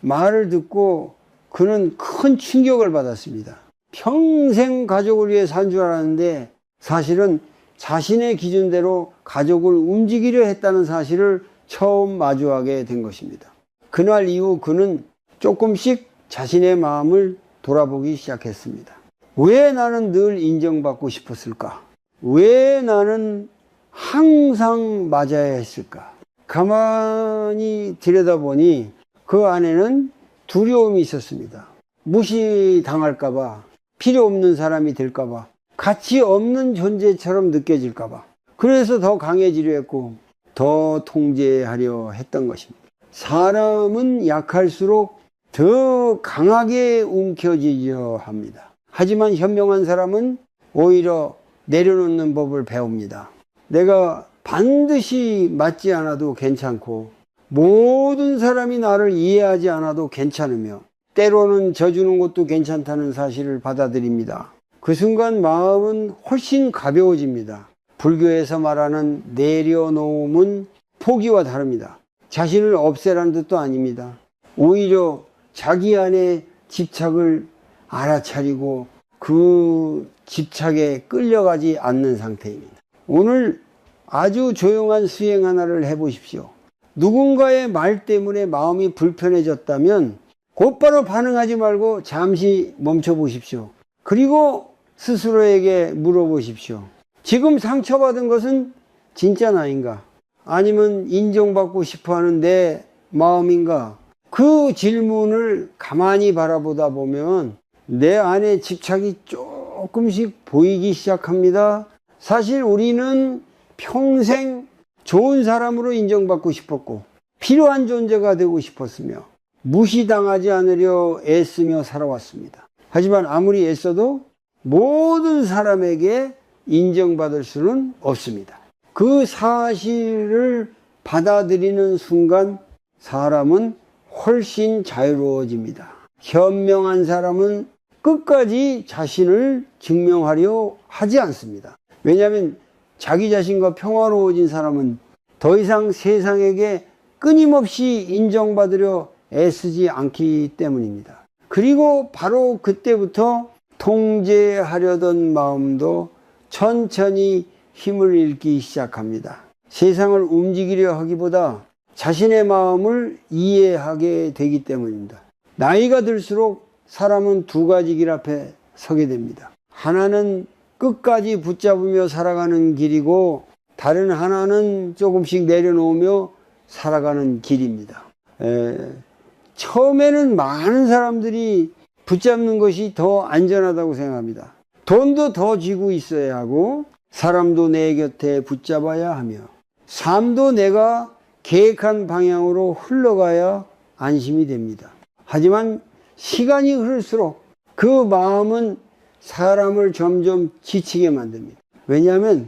말을 듣고 그는 큰 충격을 받았습니다. 평생 가족을 위해 산 줄 알았는데 사실은 자신의 기준대로 가족을 움직이려 했다는 사실을 처음 마주하게 된 것입니다. 그날 이후 그는 조금씩 자신의 마음을 돌아보기 시작했습니다. 왜 나는 늘 인정받고 싶었을까? 왜 나는 항상 맞아야 했을까? 가만히 들여다보니 그 안에는 두려움이 있었습니다. 무시당할까봐, 필요 없는 사람이 될까봐, 가치 없는 존재처럼 느껴질까봐. 그래서 더 강해지려 했고 더 통제하려 했던 것입니다. 사람은 약할수록 더 강하게 움켜쥐려 합니다. 하지만 현명한 사람은 오히려 내려놓는 법을 배웁니다. 내가 반드시 맞지 않아도 괜찮고 모든 사람이 나를 이해하지 않아도 괜찮으며 때로는 져주는 것도 괜찮다는 사실을 받아들입니다. 그 순간 마음은 훨씬 가벼워집니다. 불교에서 말하는 내려놓음은 포기와 다릅니다. 자신을 없애라는 뜻도 아닙니다. 오히려 자기 안에 집착을 알아차리고 그 집착에 끌려가지 않는 상태입니다. 오늘 아주 조용한 수행 하나를 해보십시오. 누군가의 말 때문에 마음이 불편해졌다면 곧바로 반응하지 말고 잠시 멈춰 보십시오. 그리고 스스로에게 물어보십시오. 지금 상처받은 것은 진짜 나인가? 아니면 인정받고 싶어하는 내 마음인가? 그 질문을 가만히 바라보다 보면 내 안에 집착이 조금씩 보이기 시작합니다. 사실 우리는 평생 좋은 사람으로 인정받고 싶었고 필요한 존재가 되고 싶었으며 무시당하지 않으려 애쓰며 살아왔습니다. 하지만 아무리 애써도 모든 사람에게 인정받을 수는 없습니다. 그 사실을 받아들이는 순간 사람은 훨씬 자유로워집니다. 현명한 사람은 끝까지 자신을 증명하려 하지 않습니다. 왜냐하면 자기 자신과 평화로워진 사람은 더 이상 세상에게 끊임없이 인정받으려 애쓰지 않기 때문입니다. 그리고 바로 그때부터 통제하려던 마음도 천천히 힘을 잃기 시작합니다. 세상을 움직이려 하기보다 자신의 마음을 이해하게 되기 때문입니다. 나이가 들수록 사람은 두 가지 길 앞에 서게 됩니다. 하나는 끝까지 붙잡으며 살아가는 길이고 다른 하나는 조금씩 내려놓으며 살아가는 길입니다. 처음에는 많은 사람들이 붙잡는 것이 더 안전하다고 생각합니다. 돈도 더 쥐고 있어야 하고 사람도 내 곁에 붙잡아야 하며 삶도 내가 계획한 방향으로 흘러가야 안심이 됩니다. 하지만 시간이 흐를수록 그 마음은 사람을 점점 지치게 만듭니다. 왜냐하면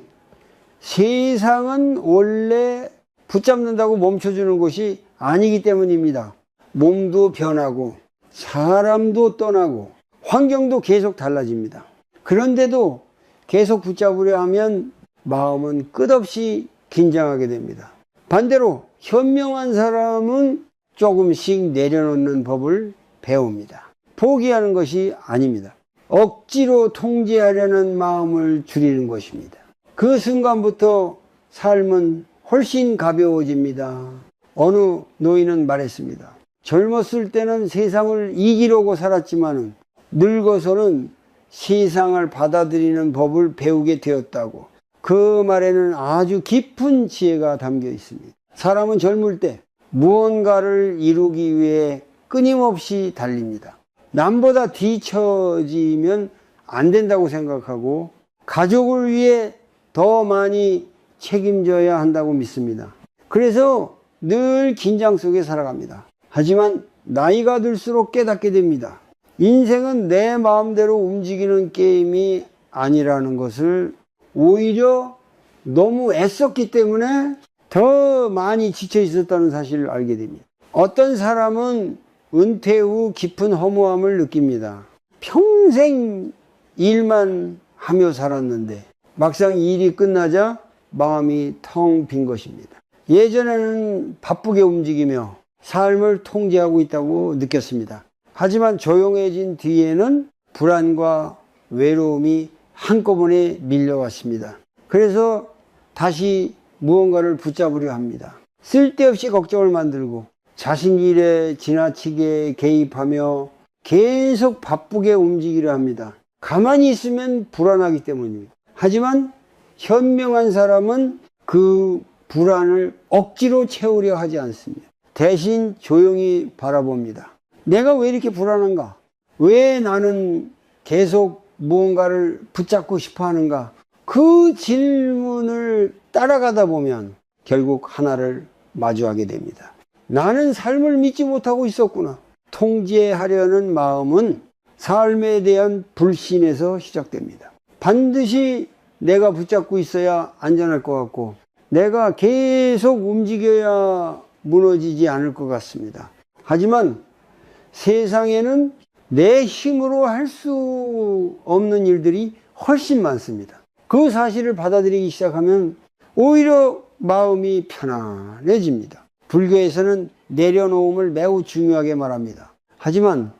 세상은 원래 붙잡는다고 멈춰주는 것이 아니기 때문입니다. 몸도 변하고 사람도 떠나고 환경도 계속 달라집니다. 그런데도 계속 붙잡으려 하면 마음은 끝없이 긴장하게 됩니다. 반대로 현명한 사람은 조금씩 내려놓는 법을 배웁니다. 포기하는 것이 아닙니다. 억지로 통제하려는 마음을 줄이는 것입니다. 그 순간부터 삶은 훨씬 가벼워집니다. 어느 노인은 말했습니다. 젊었을 때는 세상을 이기려고 살았지만 늙어서는 세상을 받아들이는 법을 배우게 되었다고. 그 말에는 아주 깊은 지혜가 담겨 있습니다. 사람은 젊을 때 무언가를 이루기 위해 끊임없이 달립니다. 남보다 뒤처지면 안 된다고 생각하고 가족을 위해 더 많이 책임져야 한다고 믿습니다. 그래서 늘 긴장 속에 살아갑니다. 하지만 나이가 들수록 깨닫게 됩니다. 인생은 내 마음대로 움직이는 게임이 아니라는 것을 오히려 너무 애썼기 때문에 더 많이 지쳐 있었다는 사실을 알게 됩니다. 어떤 사람은 은퇴 후 깊은 허무함을 느낍니다. 평생 일만 하며 살았는데 막상 일이 끝나자 마음이 텅 빈 것입니다. 예전에는 바쁘게 움직이며 삶을 통제하고 있다고 느꼈습니다. 하지만 조용해진 뒤에는 불안과 외로움이 한꺼번에 밀려왔습니다. 그래서 다시 무언가를 붙잡으려 합니다. 쓸데없이 걱정을 만들고 자신 일에 지나치게 개입하며 계속 바쁘게 움직이려 합니다. 가만히 있으면 불안하기 때문입니다. 하지만 현명한 사람은 그 불안을 억지로 채우려 하지 않습니다. 대신 조용히 바라봅니다. 내가 왜 이렇게 불안한가? 왜 나는 계속 무언가를 붙잡고 싶어 하는가? 그 질문을 따라가다 보면 결국 하나를 마주하게 됩니다. 나는 삶을 믿지 못하고 있었구나. 통제하려는 마음은 삶에 대한 불신에서 시작됩니다. 반드시 내가 붙잡고 있어야 안전할 것 같고 내가 계속 움직여야 무너지지 않을 것 같습니다. 하지만 세상에는 내 힘으로 할 수 없는 일들이 훨씬 많습니다. 그 사실을 받아들이기 시작하면 오히려 마음이 편안해집니다. 불교에서는 내려놓음을 매우 중요하게 말합니다. 하지만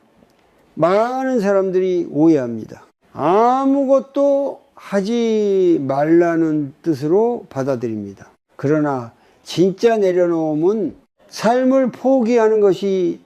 많은 사람들이 오해합니다. 아무것도 하지 말라는 뜻으로 받아들입니다. 그러나 진짜 내려놓음은 삶을 포기하는 것이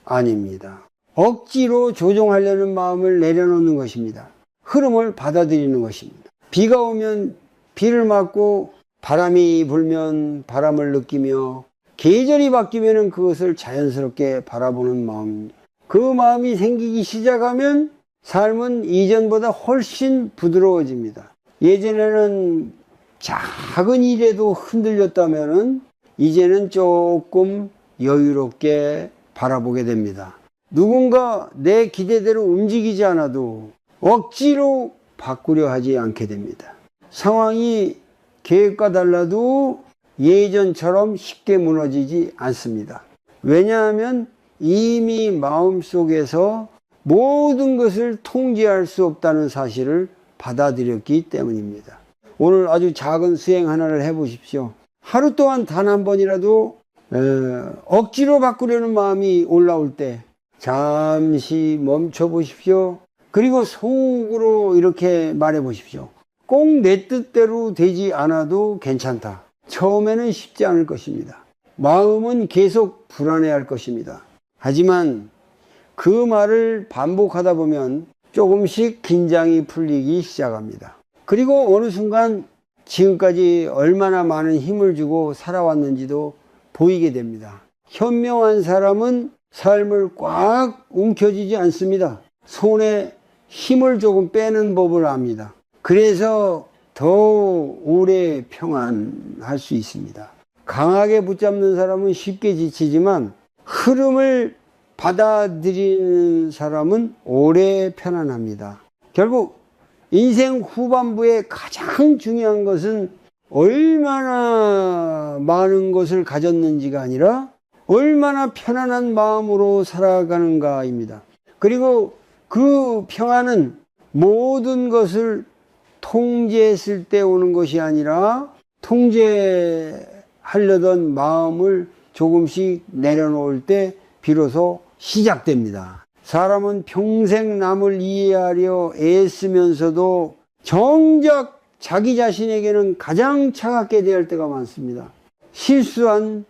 아닙니다. 억지로 조종하려는 마음을 내려놓는 것입니다. 흐름을 받아들이는 것입니다. 비가 오면 비를 맞고 바람이 불면 바람을 느끼며 계절이 바뀌면 그것을 자연스럽게 바라보는 마음입니다. 그 마음이 생기기 시작하면 삶은 이전보다 훨씬 부드러워집니다. 예전에는 작은 일에도 흔들렸다면 이제는 조금 여유롭게 바라보게 됩니다. 누군가 내 기대대로 움직이지 않아도 억지로 바꾸려 하지 않게 됩니다. 상황이 계획과 달라도 예전처럼 쉽게 무너지지 않습니다. 왜냐하면 이미 마음속에서 모든 것을 통제할 수 없다는 사실을 받아들였기 때문입니다. 오늘 아주 작은 수행 하나를 해보십시오. 하루 동안 단 한 번이라도 억지로 바꾸려는 마음이 올라올 때 잠시 멈춰 보십시오. 그리고 속으로 이렇게 말해 보십시오. 꼭 내 뜻대로 되지 않아도 괜찮다. 처음에는 쉽지 않을 것입니다. 마음은 계속 불안해할 것입니다. 하지만 그 말을 반복하다 보면 조금씩 긴장이 풀리기 시작합니다. 그리고 어느 순간 지금까지 얼마나 많은 힘을 주고 살아왔는지도 보이게 됩니다. 현명한 사람은 삶을 꽉 움켜쥐지 않습니다. 손에 힘을 조금 빼는 법을 압니다. 그래서 더 오래 평안할 수 있습니다. 강하게 붙잡는 사람은 쉽게 지치지만 흐름을 받아들이는 사람은 오래 편안합니다. 결국 인생 후반부에 가장 중요한 것은 얼마나 많은 것을 가졌는지가 아니라 얼마나 편안한 마음으로 살아가는가입니다. 그리고 그 평안은 모든 것을 통제했을 때 오는 것이 아니라 통제하려던 마음을 조금씩 내려놓을 때 비로소 시작됩니다. 사람은 평생 남을 이해하려 애쓰면서도 정작 자기 자신에게는 가장 차갑게 대할 때가 많습니다. 실수한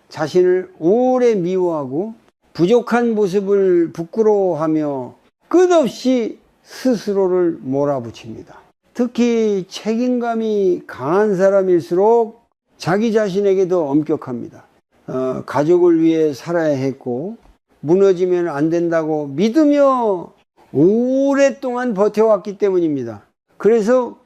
자신을 오래 미워하고 부족한 모습을 부끄러워하며 끝없이 스스로를 몰아붙입니다. 특히 책임감이 강한 사람일수록 자기 자신에게도 엄격합니다. 가족을 위해 살아야 했고 무너지면 안 된다고 믿으며 오랫동안 버텨왔기 때문입니다. 그래서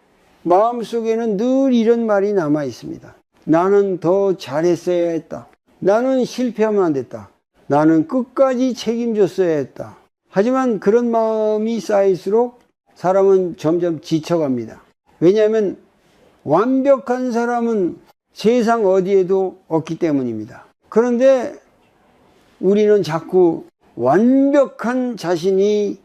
마음속에는 늘 이런 말이 남아 있습니다. 나는 더 잘했어야 했다. 나는 실패하면 안 됐다. 나는 끝까지 책임졌어야 했다. 하지만 그런 마음이 쌓일수록 사람은 점점 지쳐갑니다. 왜냐하면 완벽한 사람은 세상 어디에도 없기 때문입니다. 그런데 우리는 자꾸 완벽한 자신이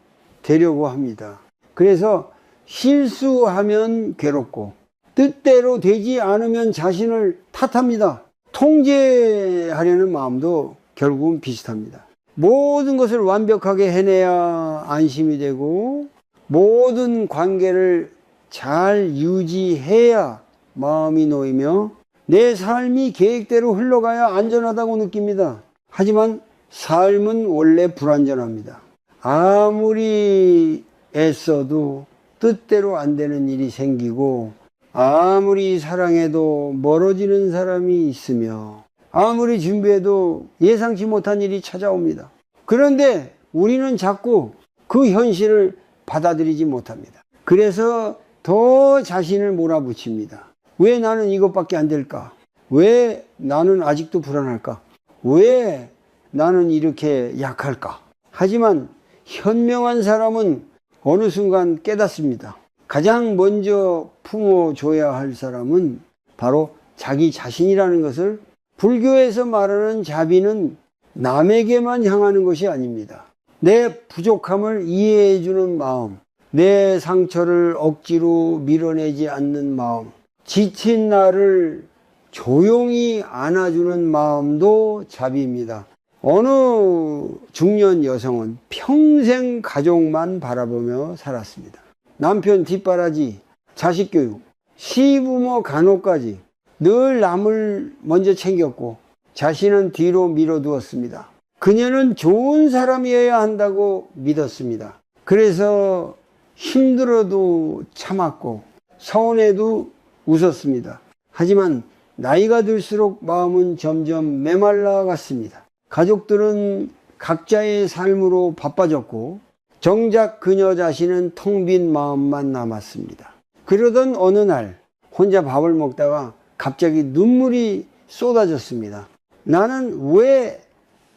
되려고 합니다. 그래서 실수하면 괴롭고 뜻대로 되지 않으면 자신을 탓합니다. 통제하려는 마음도 결국은 비슷합니다. 모든 것을 완벽하게 해내야 안심이 되고 모든 관계를 잘 유지해야 마음이 놓이며 내 삶이 계획대로 흘러가야 안전하다고 느낍니다. 하지만 삶은 원래 불안전합니다. 아무리 애써도 뜻대로 안 되는 일이 생기고 아무리 사랑해도 멀어지는 사람이 있으며 아무리 준비해도 예상치 못한 일이 찾아옵니다. 그런데 우리는 자꾸 그 현실을 받아들이지 못합니다. 그래서 더 자신을 몰아붙입니다. 왜 나는 이것밖에 안 될까? 왜 나는 아직도 불안할까? 왜 나는 이렇게 약할까? 하지만 현명한 사람은 어느 순간 깨닫습니다. 가장 먼저 품어줘야 할 사람은 바로 자기 자신이라는 것을 불교에서 말하는 자비는 남에게만 향하는 것이 아닙니다. 내 부족함을 이해해주는 마음, 내 상처를 억지로 밀어내지 않는 마음, 지친 나를 조용히 안아주는 마음도 자비입니다. 어느 중년 여성은 평생 가족만 바라보며 살았습니다. 남편 뒷바라지, 자식 교육, 시부모 간호까지 늘 남을 먼저 챙겼고 자신은 뒤로 밀어두었습니다. 그녀는 좋은 사람이어야 한다고 믿었습니다. 그래서 힘들어도 참았고 서운해도 웃었습니다. 하지만 나이가 들수록 마음은 점점 메말라 갔습니다. 가족들은 각자의 삶으로 바빠졌고 정작 그녀 자신은 텅 빈 마음만 남았습니다. 그러던 어느 날 혼자 밥을 먹다가 갑자기 눈물이 쏟아졌습니다. 나는 왜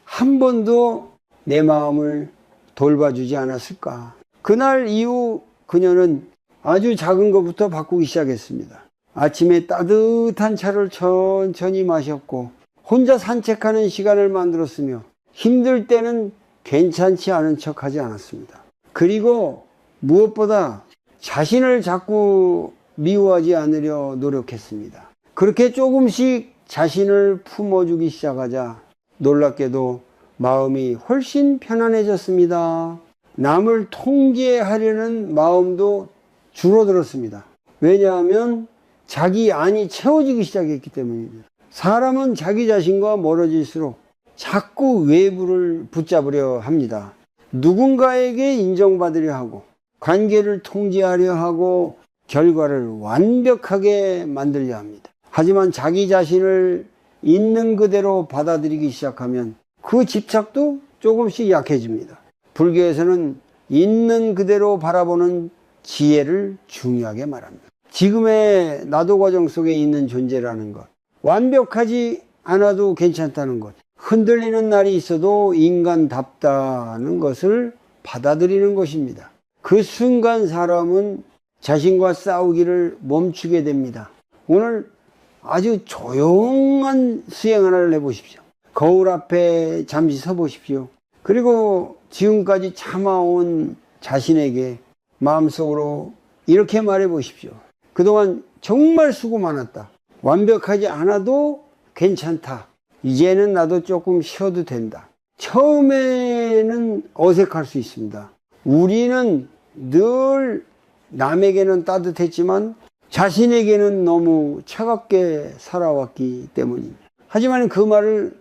한 번도 내 마음을 돌봐주지 않았을까? 그날 이후 그녀는 아주 작은 것부터 바꾸기 시작했습니다. 아침에 따뜻한 차를 천천히 마셨고 혼자 산책하는 시간을 만들었으며 힘들 때는 괜찮지 않은 척 하지 않았습니다. 그리고 무엇보다 자신을 자꾸 미워하지 않으려 노력했습니다. 그렇게 조금씩 자신을 품어주기 시작하자 놀랍게도 마음이 훨씬 편안해졌습니다. 남을 통제하려는 마음도 줄어들었습니다. 왜냐하면 자기 안이 채워지기 시작했기 때문입니다. 사람은 자기 자신과 멀어질수록 자꾸 외부를 붙잡으려 합니다. 누군가에게 인정받으려 하고 관계를 통제하려 하고 결과를 완벽하게 만들려 합니다. 하지만 자기 자신을 있는 그대로 받아들이기 시작하면 그 집착도 조금씩 약해집니다. 불교에서는 있는 그대로 바라보는 지혜를 중요하게 말합니다. 지금의 나도 과정 속에 있는 존재라는 것, 완벽하지 않아도 괜찮다는 것, 흔들리는 날이 있어도 인간답다는 것을 받아들이는 것입니다. 그 순간 사람은 자신과 싸우기를 멈추게 됩니다. 오늘 아주 조용한 수행 하나를 해보십시오. 거울 앞에 잠시 서 보십시오. 그리고 지금까지 참아온 자신에게 마음속으로 이렇게 말해 보십시오. 그동안 정말 수고 많았다. 완벽하지 않아도 괜찮다. 이제는 나도 조금 쉬어도 된다. 처음에는 어색할 수 있습니다. 우리는 늘 남에게는 따뜻했지만 자신에게는 너무 차갑게 살아왔기 때문입니다. 하지만 그 말을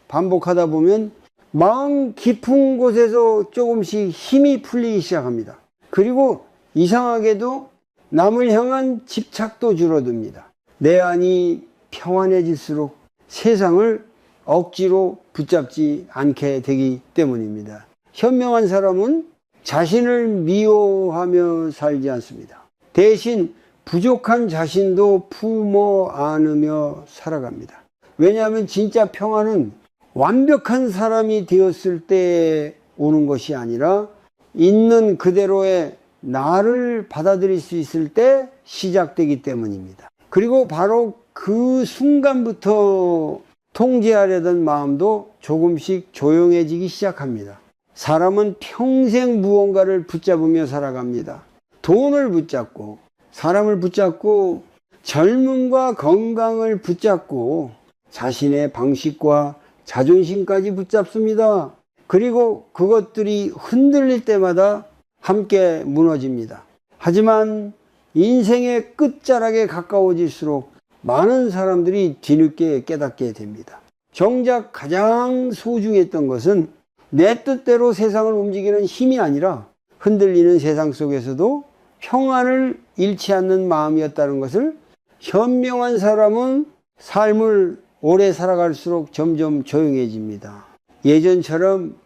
반복하다 보면 마음 깊은 곳에서 조금씩 힘이 풀리기 시작합니다. 그리고 이상하게도 남을 향한 집착도 줄어듭니다. 내 안이 평안해질수록 세상을 억지로 붙잡지 않게 되기 때문입니다. 현명한 사람은 자신을 미워하며 살지 않습니다. 대신 부족한 자신도 품어 안으며 살아갑니다. 왜냐하면 진짜 평안은 완벽한 사람이 되었을 때 오는 것이 아니라 있는 그대로의 나를 받아들일 수 있을 때 시작되기 때문입니다. 그리고 바로 그 순간부터 통제하려던 마음도 조금씩 조용해지기 시작합니다. 사람은 평생 무언가를 붙잡으며 살아갑니다. 돈을 붙잡고, 사람을 붙잡고, 젊음과 건강을 붙잡고, 자신의 방식과 자존심까지 붙잡습니다. 그리고 그것들이 흔들릴 때마다 함께 무너집니다. 하지만 인생의 끝자락에 가까워질수록 많은 사람들이 뒤늦게 깨닫게 됩니다. 정작 가장 소중했던 것은 내 뜻대로 세상을 움직이는 힘이 아니라 흔들리는 세상 속에서도 평안을 잃지 않는 마음이었다는 것을 현명한 사람은 삶을 오래 살아갈수록 점점 조용해집니다. 예전처럼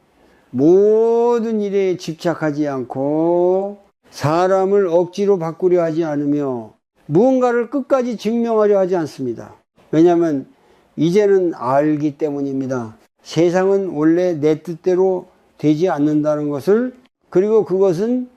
모든 일에 집착하지 않고 사람을 억지로 바꾸려 하지 않으며 무언가를 끝까지 증명하려 하지 않습니다. 왜냐하면 이제는 알기 때문입니다. 세상은 원래 내 뜻대로 되지 않는다는 것을, 그리고 그것은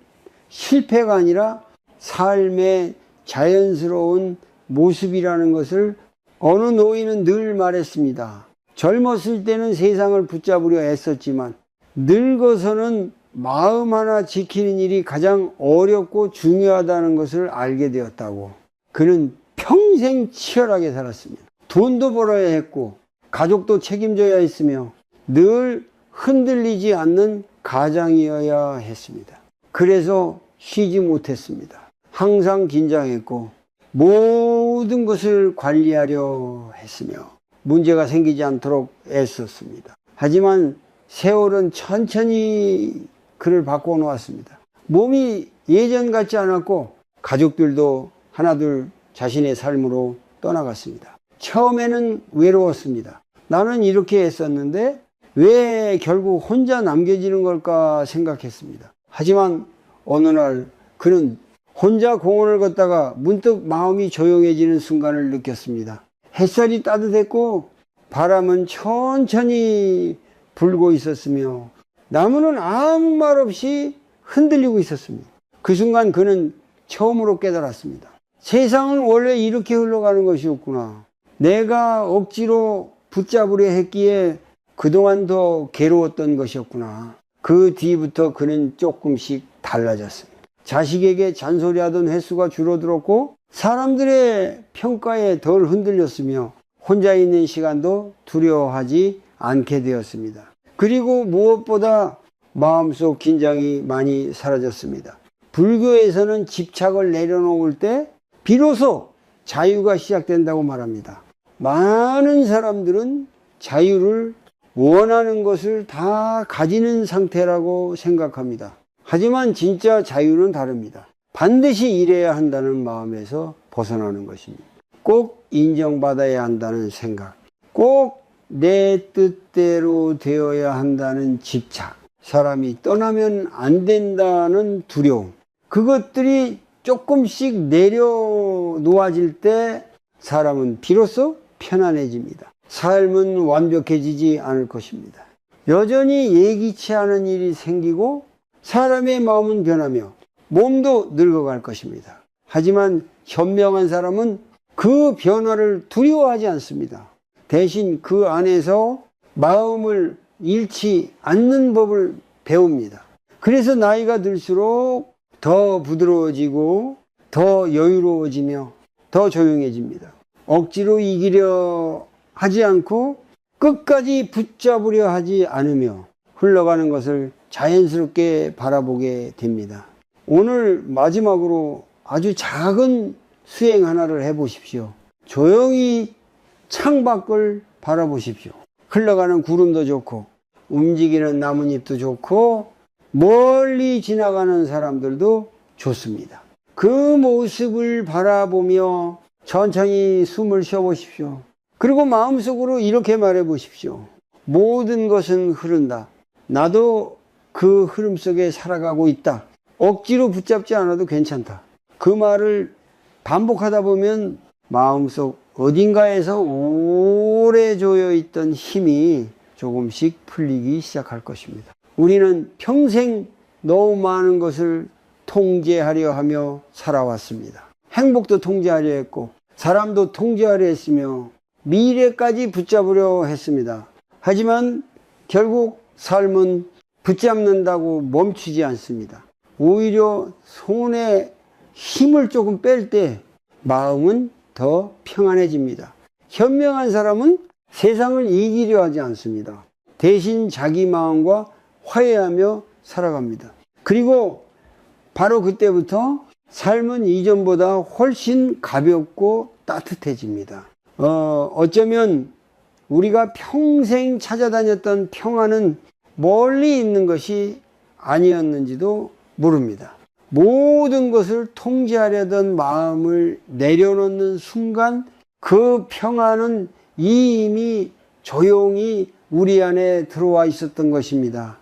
실패가 아니라 삶의 자연스러운 모습이라는 것을 어느 노인은 늘 말했습니다. 젊었을 때는 세상을 붙잡으려 애썼지만 늙어서는 마음 하나 지키는 일이 가장 어렵고 중요하다는 것을 알게 되었다고. 그는 평생 치열하게 살았습니다. 돈도 벌어야 했고 가족도 책임져야 했으며 늘 흔들리지 않는 가장이어야 했습니다. 그래서 쉬지 못했습니다. 항상 긴장했고 모든 것을 관리하려 했으며 문제가 생기지 않도록 애썼습니다. 하지만 세월은 천천히 그를 바꿔놓았습니다. 몸이 예전 같지 않았고 가족들도 하나둘 자신의 삶으로 떠나갔습니다. 처음에는 외로웠습니다. 나는 이렇게 했었는데 왜 결국 혼자 남겨지는 걸까 생각했습니다. 하지만 어느 날 그는 혼자 공원을 걷다가 문득 마음이 조용해지는 순간을 느꼈습니다. 햇살이 따뜻했고 바람은 천천히 불고 있었으며 나무는 아무 말 없이 흔들리고 있었습니다. 그 순간 그는 처음으로 깨달았습니다. 세상은 원래 이렇게 흘러가는 것이었구나. 내가 억지로 붙잡으려 했기에 그동안 더 괴로웠던 것이었구나. 그 뒤부터 그는 조금씩 달라졌습니다. 자식에게 잔소리하던 횟수가 줄어들었고 사람들의 평가에 덜 흔들렸으며 혼자 있는 시간도 두려워하지 않게 되었습니다. 그리고 무엇보다 마음속 긴장이 많이 사라졌습니다. 불교에서는 집착을 내려놓을 때 비로소 자유가 시작된다고 말합니다. 많은 사람들은 자유를 원하는 것을 다 가지는 상태라고 생각합니다. 하지만 진짜 자유는 다릅니다. 반드시 이래야 한다는 마음에서 벗어나는 것입니다. 꼭 인정받아야 한다는 생각, 꼭 내 뜻대로 되어야 한다는 집착, 사람이 떠나면 안 된다는 두려움, 그것들이 조금씩 내려놓아질 때 사람은 비로소 편안해집니다. 삶은 완벽해지지 않을 것입니다. 여전히 예기치 않은 일이 생기고 사람의 마음은 변하며 몸도 늙어갈 것입니다. 하지만 현명한 사람은 그 변화를 두려워하지 않습니다. 대신 그 안에서 마음을 잃지 않는 법을 배웁니다. 그래서 나이가 들수록 더 부드러워지고 더 여유로워지며 더 조용해집니다. 억지로 이기려 하지 않고 끝까지 붙잡으려 하지 않으며 흘러가는 것을 자연스럽게 바라보게 됩니다. 오늘 마지막으로 아주 작은 수행 하나를 해보십시오. 조용히 창밖을 바라보십시오. 흘러가는 구름도 좋고 움직이는 나뭇잎도 좋고 멀리 지나가는 사람들도 좋습니다. 그 모습을 바라보며 천천히 숨을 쉬어보십시오. 그리고 마음속으로 이렇게 말해 보십시오. 모든 것은 흐른다. 나도 그 흐름 속에 살아가고 있다. 억지로 붙잡지 않아도 괜찮다. 그 말을 반복하다 보면 마음속 어딘가에서 오래 조여있던 힘이 조금씩 풀리기 시작할 것입니다. 우리는 평생 너무 많은 것을 통제하려 하며 살아왔습니다. 행복도 통제하려 했고 사람도 통제하려 했으며 미래까지 붙잡으려 했습니다. 하지만 결국 삶은 붙잡는다고 멈추지 않습니다. 오히려 손에 힘을 조금 뺄 때 마음은 더 평안해집니다. 현명한 사람은 세상을 이기려 하지 않습니다. 대신 자기 마음과 화해하며 살아갑니다. 그리고 바로 그때부터 삶은 이전보다 훨씬 가볍고 따뜻해집니다. 어쩌면 우리가 평생 찾아다녔던 평안은 멀리 있는 것이 아니었는지도 모릅니다. 모든 것을 통제하려던 마음을 내려놓는 순간 그 평안은 이미 조용히 우리 안에 들어와 있었던 것입니다.